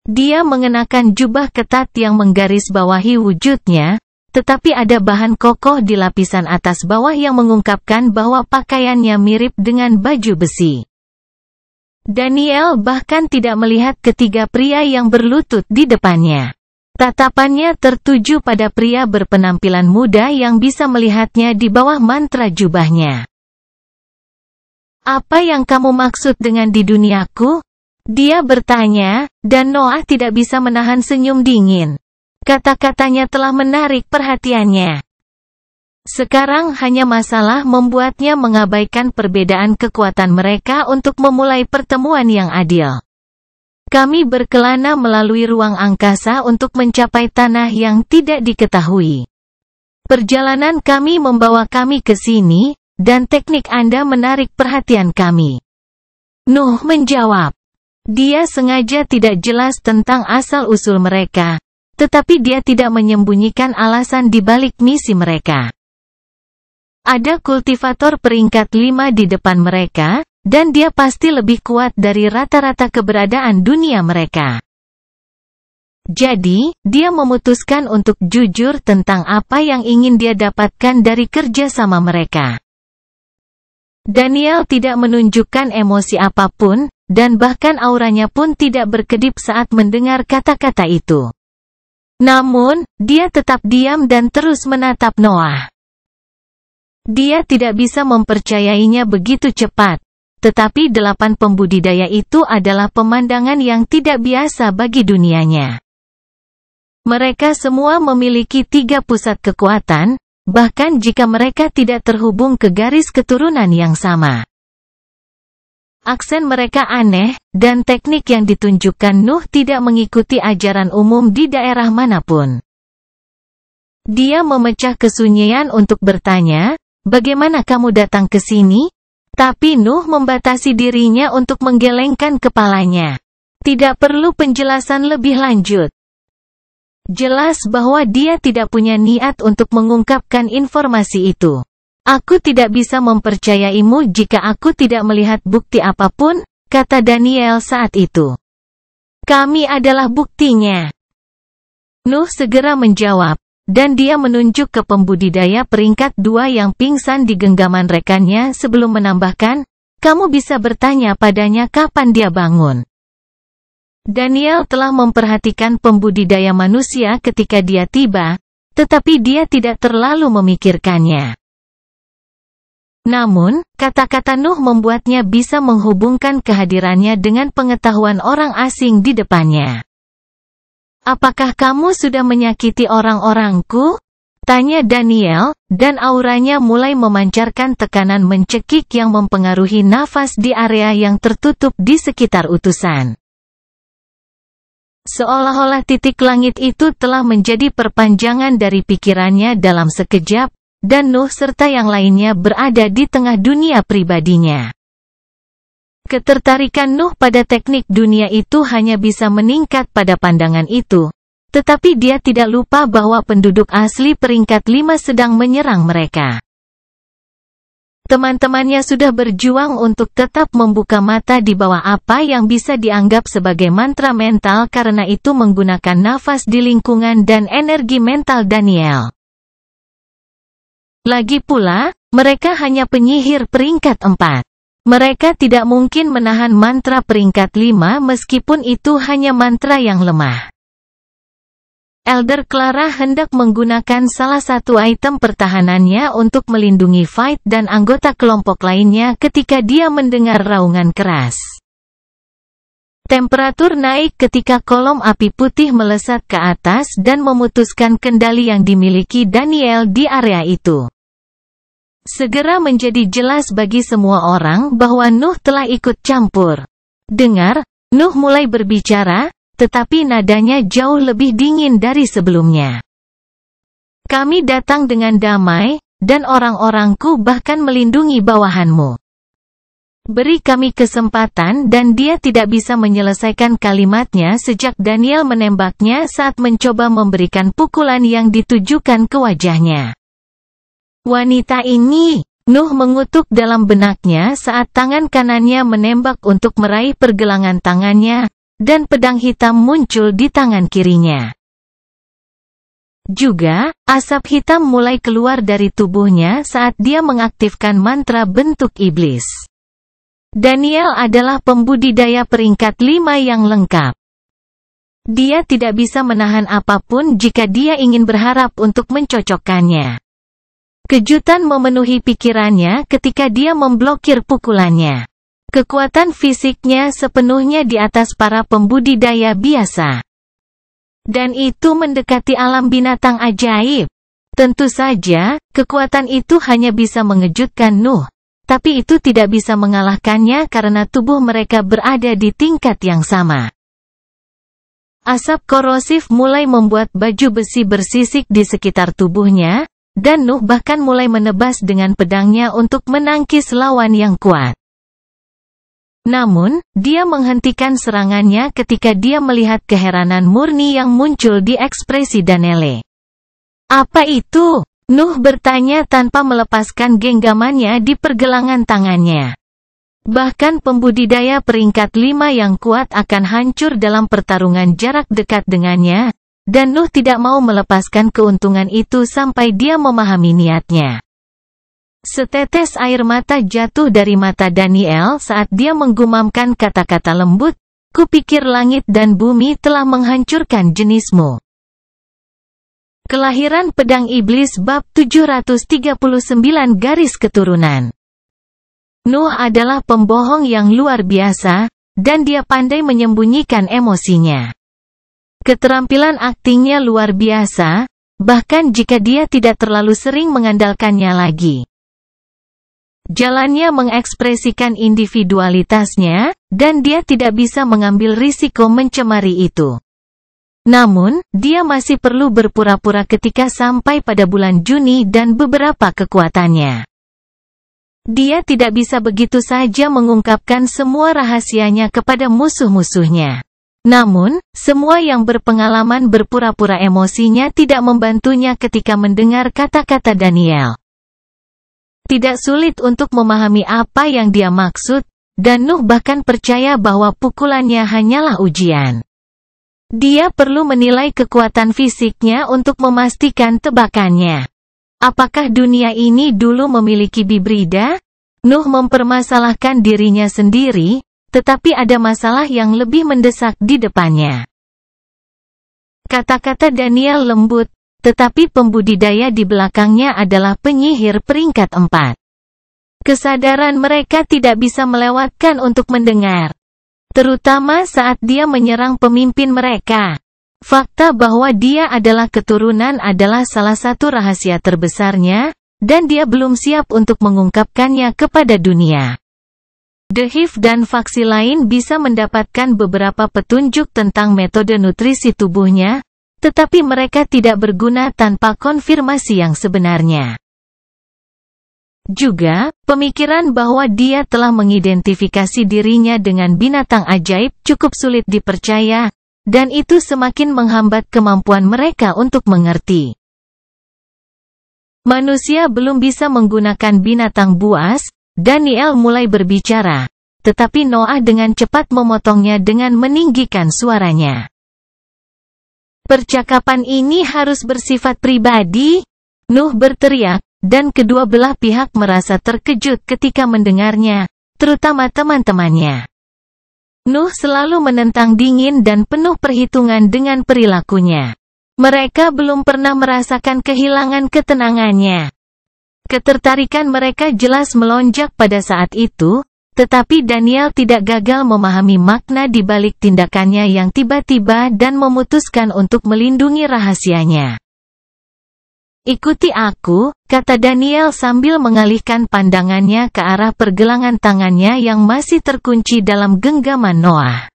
Speaker 1: Dia mengenakan jubah ketat yang menggarisbawahi wujudnya, tetapi ada bahan kokoh di lapisan atas bawah yang mengungkapkan bahwa pakaiannya mirip dengan baju besi. Daniel bahkan tidak melihat ketiga pria yang berlutut di depannya. Tatapannya tertuju pada pria berpenampilan muda yang bisa melihatnya di bawah mantra jubahnya. "Apa yang kamu maksud dengan di duniaku?" Dia bertanya, dan Noah tidak bisa menahan senyum dingin. Kata-katanya telah menarik perhatiannya. Sekarang hanya masalah membuatnya mengabaikan perbedaan kekuatan mereka untuk memulai pertemuan yang adil. Kami berkelana melalui ruang angkasa untuk mencapai tanah yang tidak diketahui. Perjalanan kami membawa kami ke sini, dan teknik Anda menarik perhatian kami. Nuh menjawab. Dia sengaja tidak jelas tentang asal-usul mereka, tetapi dia tidak menyembunyikan alasan di balik misi mereka. Ada kultivator peringkat 5 di depan mereka, dan dia pasti lebih kuat dari rata-rata keberadaan dunia mereka. Jadi, dia memutuskan untuk jujur tentang apa yang ingin dia dapatkan dari kerja sama mereka. Daniel tidak menunjukkan emosi apapun, dan bahkan auranya pun tidak berkedip saat mendengar kata-kata itu. Namun, dia tetap diam dan terus menatap Noah. Dia tidak bisa mempercayainya begitu cepat, tetapi 8 pembudidaya itu adalah pemandangan yang tidak biasa bagi dunianya. Mereka semua memiliki 3 pusat kekuatan, bahkan jika mereka tidak terhubung ke garis keturunan yang sama. Aksen mereka aneh, dan teknik yang ditunjukkan Nuh tidak mengikuti ajaran umum di daerah manapun. Dia memecah kesunyian untuk bertanya, "Bagaimana kamu datang ke sini?" Tapi Nuh membatasi dirinya untuk menggelengkan kepalanya. Tidak perlu penjelasan lebih lanjut. Jelas bahwa dia tidak punya niat untuk mengungkapkan informasi itu. "Aku tidak bisa mempercayaimu jika aku tidak melihat bukti apapun," kata Daniel saat itu. "Kami adalah buktinya." Nuh segera menjawab, dan dia menunjuk ke pembudidaya peringkat 2 yang pingsan di genggaman rekannya sebelum menambahkan, "Kamu bisa bertanya padanya kapan dia bangun." Daniel telah memperhatikan pembudidaya manusia ketika dia tiba, tetapi dia tidak terlalu memikirkannya. Namun, kata-kata Nuh membuatnya bisa menghubungkan kehadirannya dengan pengetahuan orang asing di depannya. "Apakah kamu sudah menyakiti orang-orangku?" tanya Daniel, dan auranya mulai memancarkan tekanan mencekik yang mempengaruhi nafas di area yang tertutup di sekitar utusan. Seolah-olah titik langit itu telah menjadi perpanjangan dari pikirannya dalam sekejap, dan Nuh serta yang lainnya berada di tengah dunia pribadinya. Ketertarikan Nuh pada teknik dunia itu hanya bisa meningkat pada pandangan itu, tetapi dia tidak lupa bahwa penduduk asli peringkat 5 sedang menyerang mereka. Teman-temannya sudah berjuang untuk tetap membuka mata di bawah apa yang bisa dianggap sebagai mantra mental karena itu menggunakan nafas di lingkungan dan energi mental Daniel. Lagi pula, mereka hanya penyihir peringkat 4. Mereka tidak mungkin menahan mantra peringkat 5 meskipun itu hanya mantra yang lemah. Elder Clara hendak menggunakan salah satu item pertahanannya untuk melindungi Fight dan anggota kelompok lainnya ketika dia mendengar raungan keras. Temperatur naik ketika kolom api putih melesat ke atas dan memutuskan kendali yang dimiliki Daniel di area itu. Segera menjadi jelas bagi semua orang bahwa Nuh telah ikut campur. "Dengar, Nuh mulai berbicara, tetapi nadanya jauh lebih dingin dari sebelumnya. Kami datang dengan damai, dan orang-orangku bahkan melindungi bawahanmu. Beri kami kesempatan, dan dia tidak bisa menyelesaikan kalimatnya sejak Daniel menembaknya saat mencoba memberikan pukulan yang ditujukan ke wajahnya. Wanita ini, Nuh mengutuk dalam benaknya saat tangan kanannya menembak untuk meraih pergelangan tangannya, dan pedang hitam muncul di tangan kirinya. Juga, asap hitam mulai keluar dari tubuhnya saat dia mengaktifkan mantra bentuk iblis. Daniel adalah pembudidaya peringkat 5 yang lengkap. Dia tidak bisa menahan apapun jika dia ingin berharap untuk mencocokkannya. Kejutan memenuhi pikirannya ketika dia memblokir pukulannya. Kekuatan fisiknya sepenuhnya di atas para pembudidaya biasa. Dan itu mendekati alam binatang ajaib. Tentu saja, kekuatan itu hanya bisa mengejutkan Nuh. Tapi itu tidak bisa mengalahkannya karena tubuh mereka berada di tingkat yang sama. Asap korosif mulai membuat baju besi bersisik di sekitar tubuhnya, dan Nuh bahkan mulai menebas dengan pedangnya untuk menangkis lawan yang kuat. Namun, dia menghentikan serangannya ketika dia melihat keheranan murni yang muncul di ekspresi Daniel. Apa itu? Nuh bertanya tanpa melepaskan genggamannya di pergelangan tangannya. Bahkan pembudidaya peringkat 5 yang kuat akan hancur dalam pertarungan jarak dekat dengannya, dan Nuh tidak mau melepaskan keuntungan itu sampai dia memahami niatnya. Setetes air mata jatuh dari mata Daniel saat dia menggumamkan kata-kata lembut, "Kupikir langit dan bumi telah menghancurkan jenismu." Kelahiran Pedang Iblis bab 739 garis keturunan. Nuh adalah pembohong yang luar biasa, dan dia pandai menyembunyikan emosinya. Keterampilan aktingnya luar biasa, bahkan jika dia tidak terlalu sering mengandalkannya lagi. Jalannya mengekspresikan individualitasnya, dan dia tidak bisa mengambil risiko mencemari itu. Namun, dia masih perlu berpura-pura ketika sampai pada bulan Juni dan beberapa kekuatannya. Dia tidak bisa begitu saja mengungkapkan semua rahasianya kepada musuh-musuhnya. Namun, semua yang berpengalaman berpura-pura emosinya tidak membantunya ketika mendengar kata-kata Daniel. Tidak sulit untuk memahami apa yang dia maksud, dan Nuh bahkan percaya bahwa pukulannya hanyalah ujian. Dia perlu menilai kekuatan fisiknya untuk memastikan tebakannya. Apakah dunia ini dulu memiliki bibrida? Nuh mempermasalahkan dirinya sendiri, tetapi ada masalah yang lebih mendesak di depannya. Kata-kata Daniel lembut, tetapi pembudidaya di belakangnya adalah penyihir peringkat 4. Kesadaran mereka tidak bisa melewatkan untuk mendengar. Terutama saat dia menyerang pemimpin mereka. Fakta bahwa dia adalah keturunan adalah salah satu rahasia terbesarnya, dan dia belum siap untuk mengungkapkannya kepada dunia. The Hive dan faksi lain bisa mendapatkan beberapa petunjuk tentang metode nutrisi tubuhnya, tetapi mereka tidak berguna tanpa konfirmasi yang sebenarnya. Juga, pemikiran bahwa dia telah mengidentifikasi dirinya dengan binatang ajaib cukup sulit dipercaya, dan itu semakin menghambat kemampuan mereka untuk mengerti. Manusia belum bisa menggunakan binatang buas. Daniel mulai berbicara, tetapi Noah dengan cepat memotongnya dengan meninggikan suaranya. Percakapan ini harus bersifat pribadi, Nuh berteriak. Dan kedua belah pihak merasa terkejut ketika mendengarnya, terutama teman-temannya. Nuh selalu menentang dingin dan penuh perhitungan dengan perilakunya. Mereka belum pernah merasakan kehilangan ketenangannya. Ketertarikan mereka jelas melonjak pada saat itu, tetapi Daniel tidak gagal memahami makna di balik tindakannya yang tiba-tiba dan memutuskan untuk melindungi rahasianya. Ikuti aku, kata Daniel sambil mengalihkan pandangannya ke arah pergelangan tangannya yang masih terkunci dalam genggaman Noah.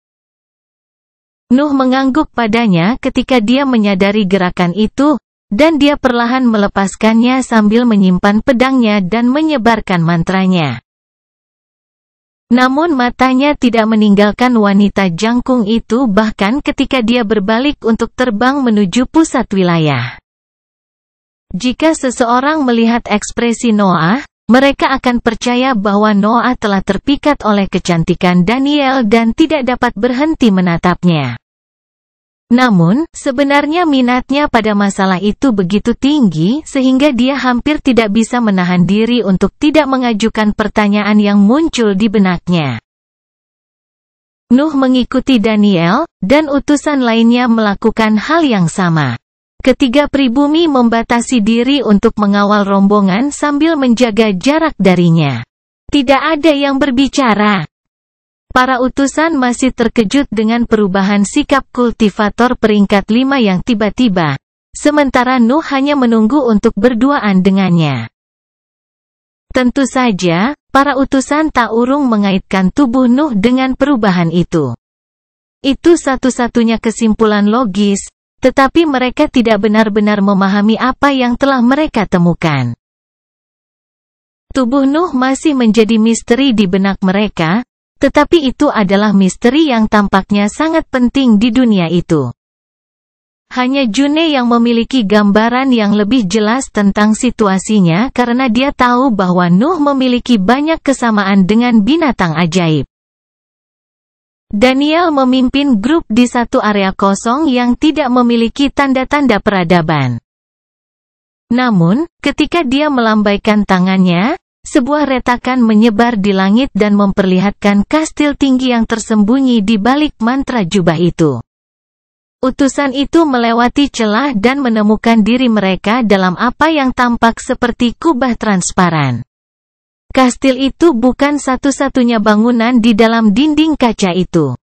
Speaker 1: Nuh mengangguk padanya ketika dia menyadari gerakan itu, dan dia perlahan melepaskannya sambil menyimpan pedangnya dan menyebarkan mantranya. Namun matanya tidak meninggalkan wanita jangkung itu bahkan ketika dia berbalik untuk terbang menuju pusat wilayah. Jika seseorang melihat ekspresi Noah, mereka akan percaya bahwa Noah telah terpikat oleh kecantikan Daniel dan tidak dapat berhenti menatapnya. Namun, sebenarnya minatnya pada masalah itu begitu tinggi sehingga dia hampir tidak bisa menahan diri untuk tidak mengajukan pertanyaan yang muncul di benaknya. Nuh mengikuti Daniel, dan utusan lainnya melakukan hal yang sama. Ketiga pribumi membatasi diri untuk mengawal rombongan sambil menjaga jarak darinya. Tidak ada yang berbicara. Para utusan masih terkejut dengan perubahan sikap kultivator peringkat 5 yang tiba-tiba, sementara Nuh hanya menunggu untuk berduaan dengannya. Tentu saja, para utusan tak urung mengaitkan tubuh Nuh dengan perubahan itu. Itu satu-satunya kesimpulan logis, tetapi mereka tidak benar-benar memahami apa yang telah mereka temukan. Tubuh Nuh masih menjadi misteri di benak mereka, tetapi itu adalah misteri yang tampaknya sangat penting di dunia itu. Hanya June yang memiliki gambaran yang lebih jelas tentang situasinya karena dia tahu bahwa Nuh memiliki banyak kesamaan dengan binatang ajaib. Daniel memimpin grup di satu area kosong yang tidak memiliki tanda-tanda peradaban. Namun, ketika dia melambaikan tangannya, sebuah retakan menyebar di langit dan memperlihatkan kastil tinggi yang tersembunyi di balik mantra jubah itu. Utusan itu melewati celah dan menemukan diri mereka dalam apa yang tampak seperti kubah transparan. Kastil itu bukan satu-satunya bangunan di dalam dinding kaca itu.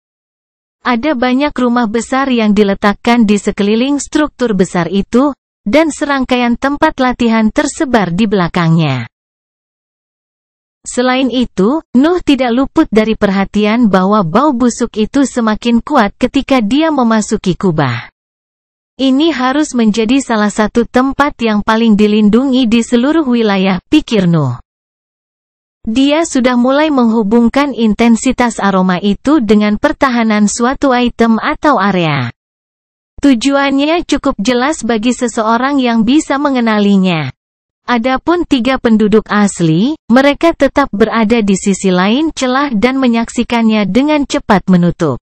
Speaker 1: Ada banyak rumah besar yang diletakkan di sekeliling struktur besar itu, dan serangkaian tempat latihan tersebar di belakangnya. Selain itu, Nuh tidak luput dari perhatian bahwa bau busuk itu semakin kuat ketika dia memasuki kubah. Ini harus menjadi salah satu tempat yang paling dilindungi di seluruh wilayah, pikir Nuh. Dia sudah mulai menghubungkan intensitas aroma itu dengan pertahanan suatu item atau area. Tujuannya cukup jelas bagi seseorang yang bisa mengenalinya. Adapun tiga penduduk asli, mereka tetap berada di sisi lain celah dan menyaksikannya dengan cepat menutup.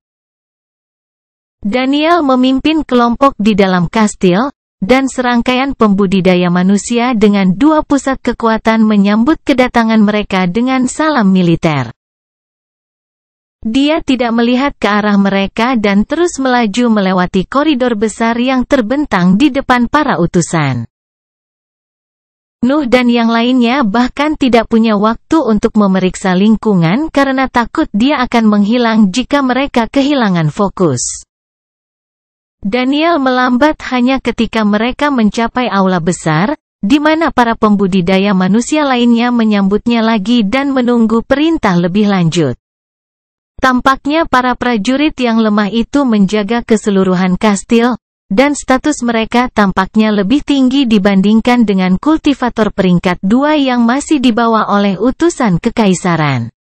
Speaker 1: Daniel memimpin kelompok di dalam kastil, dan serangkaian pembudidaya manusia dengan dua pusat kekuatan menyambut kedatangan mereka dengan salam militer. Dia tidak melihat ke arah mereka dan terus melaju melewati koridor besar yang terbentang di depan para utusan. Nuh dan yang lainnya bahkan tidak punya waktu untuk memeriksa lingkungan karena takut dia akan menghilang jika mereka kehilangan fokus. Daniel melambat hanya ketika mereka mencapai aula besar, di mana para pembudidaya manusia lainnya menyambutnya lagi dan menunggu perintah lebih lanjut. Tampaknya para prajurit yang lemah itu menjaga keseluruhan kastil, dan status mereka tampaknya lebih tinggi dibandingkan dengan kultivator peringkat 2 yang masih dibawa oleh utusan kekaisaran.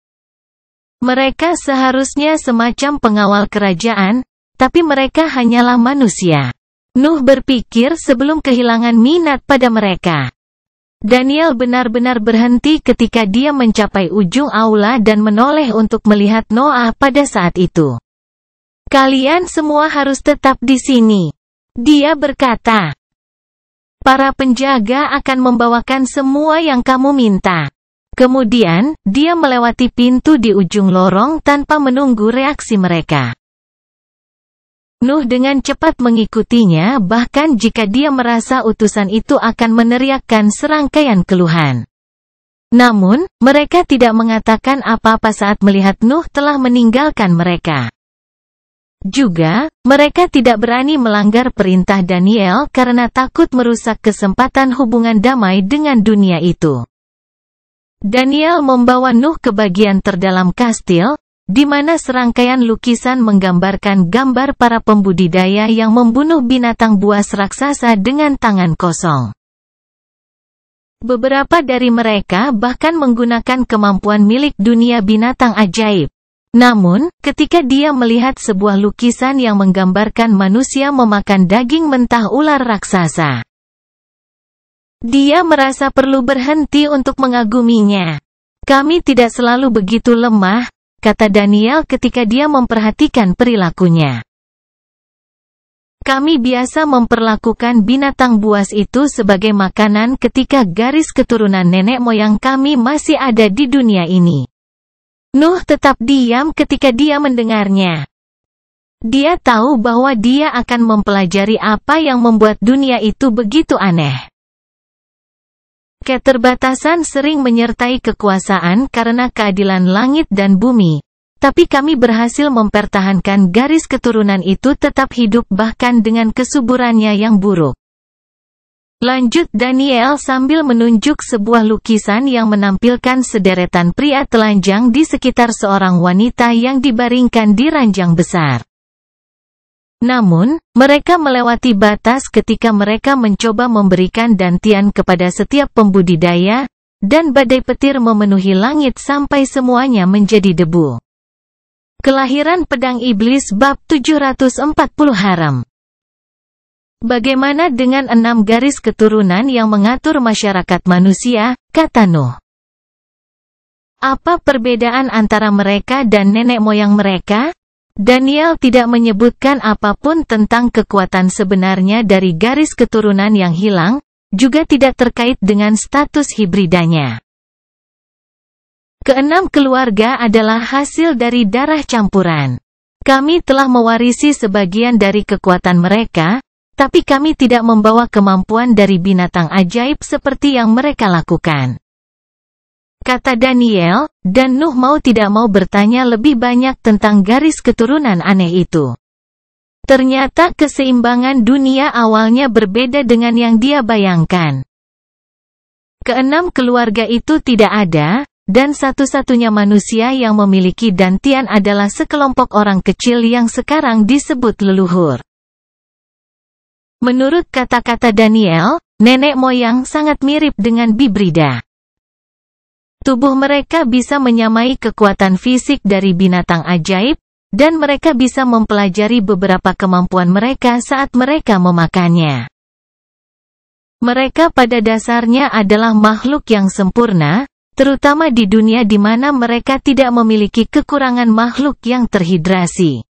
Speaker 1: Mereka seharusnya semacam pengawal kerajaan, tapi mereka hanyalah manusia. Nuh berpikir sebelum kehilangan minat pada mereka. Daniel benar-benar berhenti ketika dia mencapai ujung aula dan menoleh untuk melihat Noah pada saat itu. "Kalian semua harus tetap di sini," dia berkata. "Para penjaga akan membawakan semua yang kamu minta." Kemudian, dia melewati pintu di ujung lorong tanpa menunggu reaksi mereka. Nuh dengan cepat mengikutinya bahkan jika dia merasa utusan itu akan meneriakkan serangkaian keluhan. Namun, mereka tidak mengatakan apa-apa saat melihat Nuh telah meninggalkan mereka. Juga, mereka tidak berani melanggar perintah Daniel karena takut merusak kesempatan hubungan damai dengan dunia itu. Daniel membawa Nuh ke bagian terdalam kastil, di mana serangkaian lukisan menggambarkan gambar para pembudidaya yang membunuh binatang buas raksasa dengan tangan kosong. Beberapa dari mereka bahkan menggunakan kemampuan milik dunia binatang ajaib. Namun, ketika dia melihat sebuah lukisan yang menggambarkan manusia memakan daging mentah ular raksasa, dia merasa perlu berhenti untuk mengaguminya. "Kami tidak selalu begitu lemah," kata Daniel ketika dia memperhatikan perilakunya. "Kami biasa memperlakukan binatang buas itu sebagai makanan ketika garis keturunan nenek moyang kami masih ada di dunia ini." Nuh tetap diam ketika dia mendengarnya. Dia tahu bahwa dia akan mempelajari apa yang membuat dunia itu begitu aneh. Keterbatasan sering menyertai kekuasaan karena keadilan langit dan bumi, tapi kami berhasil mempertahankan garis keturunan itu tetap hidup bahkan dengan kesuburannya yang buruk. Lanjut Daniel sambil menunjuk sebuah lukisan yang menampilkan sederetan pria telanjang di sekitar seorang wanita yang dibaringkan di ranjang besar. Namun, mereka melewati batas ketika mereka mencoba memberikan dantian kepada setiap pembudidaya, dan badai petir memenuhi langit sampai semuanya menjadi debu. Kelahiran pedang iblis bab 740 Harem. Bagaimana dengan 6 garis keturunan yang mengatur masyarakat manusia, kata Nuh. Apa perbedaan antara mereka dan nenek moyang mereka? Daniel tidak menyebutkan apapun tentang kekuatan sebenarnya dari garis keturunan yang hilang, juga tidak terkait dengan status hibridanya. Keenam keluarga adalah hasil dari darah campuran. Kami telah mewarisi sebagian dari kekuatan mereka, tapi kami tidak membawa kemampuan dari binatang ajaib seperti yang mereka lakukan, kata Daniel, dan Nuh mau tidak mau bertanya lebih banyak tentang garis keturunan aneh itu. Ternyata keseimbangan dunia awalnya berbeda dengan yang dia bayangkan. Keenam keluarga itu tidak ada, dan satu-satunya manusia yang memiliki dantian adalah sekelompok orang kecil yang sekarang disebut leluhur. Menurut kata-kata Daniel, nenek moyang sangat mirip dengan Bibrida. Tubuh mereka bisa menyamai kekuatan fisik dari binatang ajaib, dan mereka bisa mempelajari beberapa kemampuan mereka saat mereka memakannya. Mereka pada dasarnya adalah makhluk yang sempurna, terutama di dunia di mana mereka tidak memiliki kekurangan makhluk yang terhidrasi.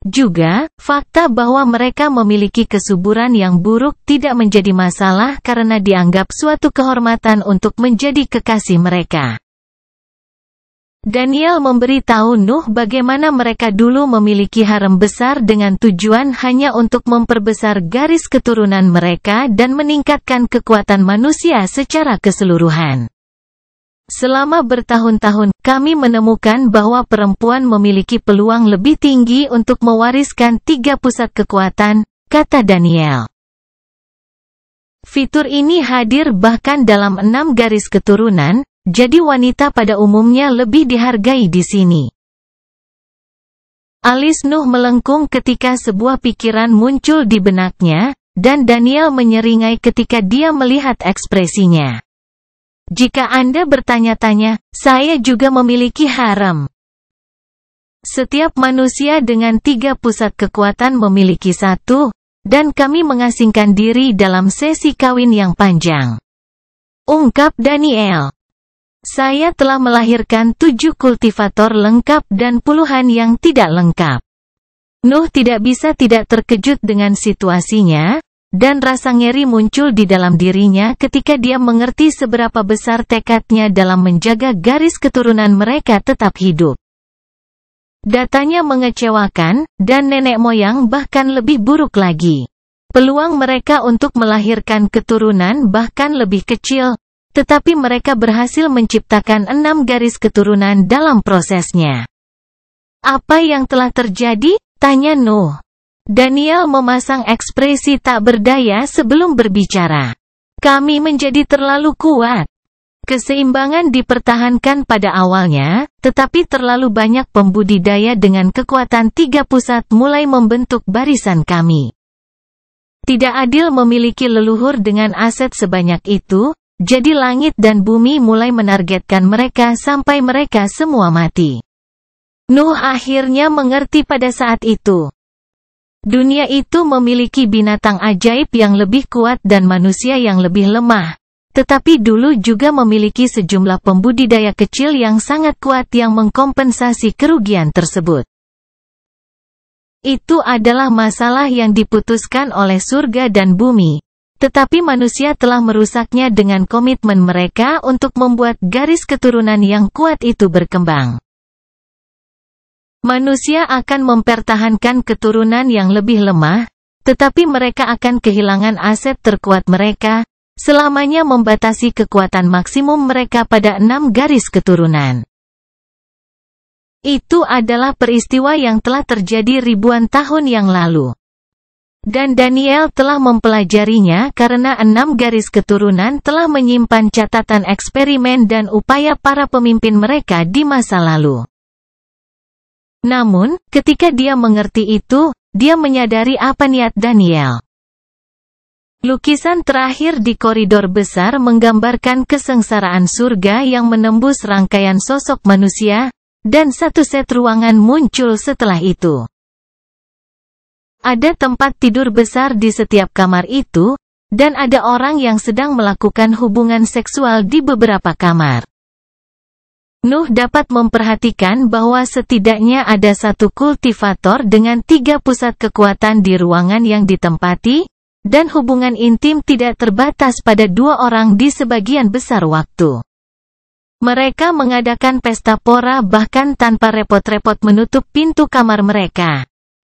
Speaker 1: Juga, fakta bahwa mereka memiliki kesuburan yang buruk tidak menjadi masalah karena dianggap suatu kehormatan untuk menjadi kekasih mereka. Daniel memberitahu Nuh bagaimana mereka dulu memiliki harem besar dengan tujuan hanya untuk memperbesar garis keturunan mereka dan meningkatkan kekuatan manusia secara keseluruhan. Selama bertahun-tahun, kami menemukan bahwa perempuan memiliki peluang lebih tinggi untuk mewariskan 3 pusat kekuatan, kata Daniel. Fitur ini hadir bahkan dalam 6 garis keturunan, jadi wanita pada umumnya lebih dihargai di sini. Alis Nuh melengkung ketika sebuah pikiran muncul di benaknya, dan Daniel menyeringai ketika dia melihat ekspresinya. Jika Anda bertanya-tanya, saya juga memiliki harem. Setiap manusia dengan 3 pusat kekuatan memiliki 1, dan kami mengasingkan diri dalam sesi kawin yang panjang, ungkap Daniel. Saya telah melahirkan 7 kultivator lengkap dan puluhan yang tidak lengkap. Nuh tidak bisa tidak terkejut dengan situasinya, dan rasa ngeri muncul di dalam dirinya ketika dia mengerti seberapa besar tekadnya dalam menjaga garis keturunan mereka tetap hidup. Datanya mengecewakan, dan nenek moyang bahkan lebih buruk lagi. Peluang mereka untuk melahirkan keturunan bahkan lebih kecil, tetapi mereka berhasil menciptakan 6 garis keturunan dalam prosesnya. Apa yang telah terjadi? Tanya Nuh. Daniel memasang ekspresi tak berdaya sebelum berbicara. Kami menjadi terlalu kuat. Keseimbangan dipertahankan pada awalnya, tetapi terlalu banyak pembudidaya dengan kekuatan 3 pusat mulai membentuk barisan kami. Tidak adil memiliki leluhur dengan aset sebanyak itu, jadi langit dan bumi mulai menargetkan mereka sampai mereka semua mati. Nuh akhirnya mengerti pada saat itu. Dunia itu memiliki binatang ajaib yang lebih kuat dan manusia yang lebih lemah. Tetapi dulu juga memiliki sejumlah pembudidaya kecil yang sangat kuat yang mengkompensasi kerugian tersebut. Itu adalah masalah yang diputuskan oleh surga dan bumi. Tetapi manusia telah merusaknya dengan komitmen mereka untuk membuat garis keturunan yang kuat itu berkembang. Manusia akan mempertahankan keturunan yang lebih lemah, tetapi mereka akan kehilangan aset terkuat mereka, selamanya membatasi kekuatan maksimum mereka pada 6 garis keturunan. Itu adalah peristiwa yang telah terjadi ribuan tahun yang lalu. Dan Daniel telah mempelajarinya karena 6 garis keturunan telah menyimpan catatan eksperimen dan upaya para pemimpin mereka di masa lalu. Namun, ketika dia mengerti itu, dia menyadari apa niat Daniel. Lukisan terakhir di koridor besar menggambarkan kesengsaraan surga yang menembus rangkaian sosok manusia, dan satu set ruangan muncul setelah itu. Ada tempat tidur besar di setiap kamar itu, dan ada orang yang sedang melakukan hubungan seksual di beberapa kamar. Nuh dapat memperhatikan bahwa setidaknya ada satu kultivator dengan 3 pusat kekuatan di ruangan yang ditempati, dan hubungan intim tidak terbatas pada 2 orang di sebagian besar waktu. Mereka mengadakan pesta pora bahkan tanpa repot-repot menutup pintu kamar mereka.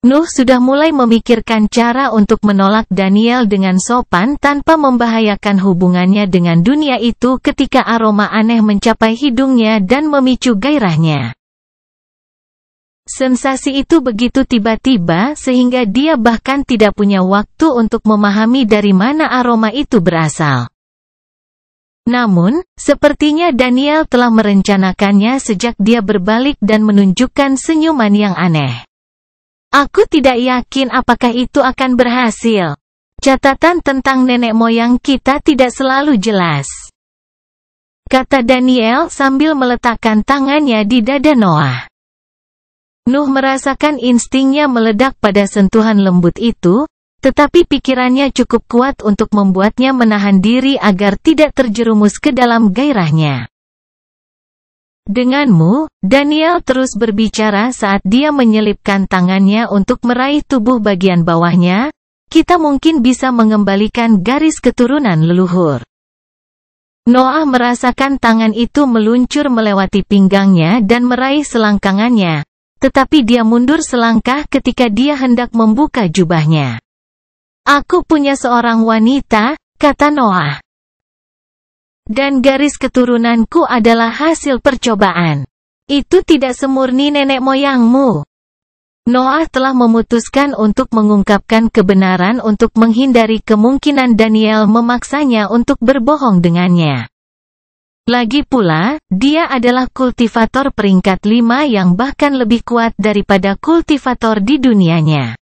Speaker 1: Nuh sudah mulai memikirkan cara untuk menolak Daniel dengan sopan tanpa membahayakan hubungannya dengan dunia itu ketika aroma aneh mencapai hidungnya dan memicu gairahnya. Sensasi itu begitu tiba-tiba sehingga dia bahkan tidak punya waktu untuk memahami dari mana aroma itu berasal. Namun, sepertinya Daniel telah merencanakannya sejak dia berbalik dan menunjukkan senyuman yang aneh. Aku tidak yakin apakah itu akan berhasil. Catatan tentang nenek moyang kita tidak selalu jelas, kata Daniel sambil meletakkan tangannya di dada Noah. Nuh merasakan instingnya meledak pada sentuhan lembut itu, tetapi pikirannya cukup kuat untuk membuatnya menahan diri agar tidak terjerumus ke dalam gairahnya. Denganmu, Daniel terus berbicara saat dia menyelipkan tangannya untuk meraih tubuh bagian bawahnya, kita mungkin bisa mengembalikan garis keturunan leluhur. Noah merasakan tangan itu meluncur melewati pinggangnya dan meraih selangkangannya. Tetapi dia mundur selangkah ketika dia hendak membuka jubahnya. Aku punya seorang wanita, kata Noah. Dan garis keturunanku adalah hasil percobaan. Itu tidak semurni nenek moyangmu. Noah telah memutuskan untuk mengungkapkan kebenaran untuk menghindari kemungkinan Daniel memaksanya untuk berbohong dengannya. Lagi pula, dia adalah kultivator peringkat 5 yang bahkan lebih kuat daripada kultivator di dunianya.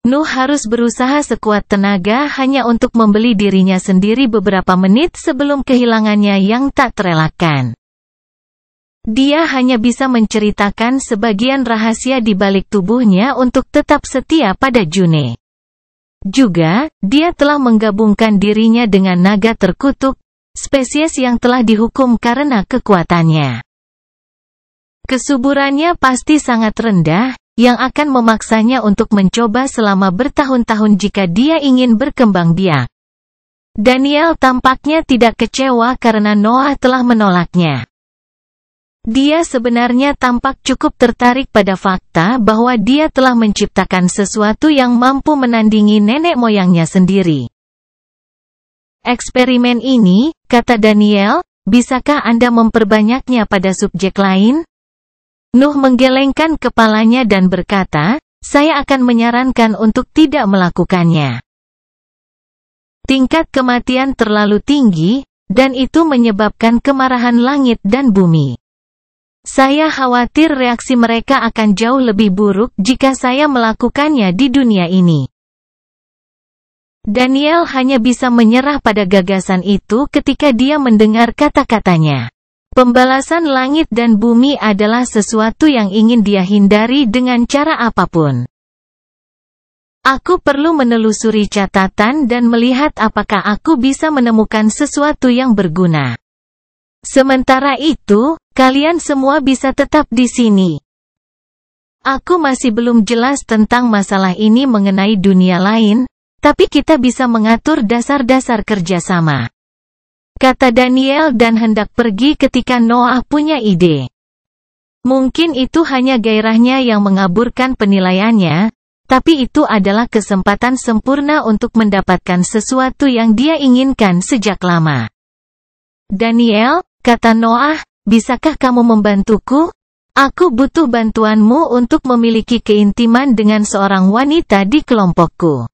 Speaker 1: Nuh harus berusaha sekuat tenaga hanya untuk membeli dirinya sendiri beberapa menit sebelum kehilangannya yang tak terelakkan. Dia hanya bisa menceritakan sebagian rahasia di balik tubuhnya untuk tetap setia pada June. Juga, dia telah menggabungkan dirinya dengan naga terkutuk, spesies yang telah dihukum karena kekuatannya. Kesuburannya pasti sangat rendah, yang akan memaksanya untuk mencoba selama bertahun-tahun jika dia ingin berkembang biak. Daniel tampaknya tidak kecewa karena Noah telah menolaknya. Dia sebenarnya tampak cukup tertarik pada fakta bahwa dia telah menciptakan sesuatu yang mampu menandingi nenek moyangnya sendiri. Eksperimen ini, kata Daniel, bisakah Anda memperbanyaknya pada subjek lain? Nuh menggelengkan kepalanya dan berkata, saya akan menyarankan untuk tidak melakukannya. Tingkat kematian terlalu tinggi, dan itu menyebabkan kemarahan langit dan bumi. Saya khawatir reaksi mereka akan jauh lebih buruk jika saya melakukannya di dunia ini. Daniel hanya bisa menyerah pada gagasan itu ketika dia mendengar kata-katanya. Pembalasan langit dan bumi adalah sesuatu yang ingin dia hindari dengan cara apapun. Aku perlu menelusuri catatan dan melihat apakah aku bisa menemukan sesuatu yang berguna. Sementara itu, kalian semua bisa tetap di sini. Aku masih belum jelas tentang masalah ini mengenai dunia lain, tapi kita bisa mengatur dasar-dasar kerjasama. Kata Daniel dan hendak pergi ketika Noah punya ide. Mungkin itu hanya gairahnya yang mengaburkan penilaiannya, tapi itu adalah kesempatan sempurna untuk mendapatkan sesuatu yang dia inginkan sejak lama. Daniel, kata Noah, bisakah kamu membantuku? Aku butuh bantuanmu untuk memiliki keintiman dengan seorang wanita di kelompokku.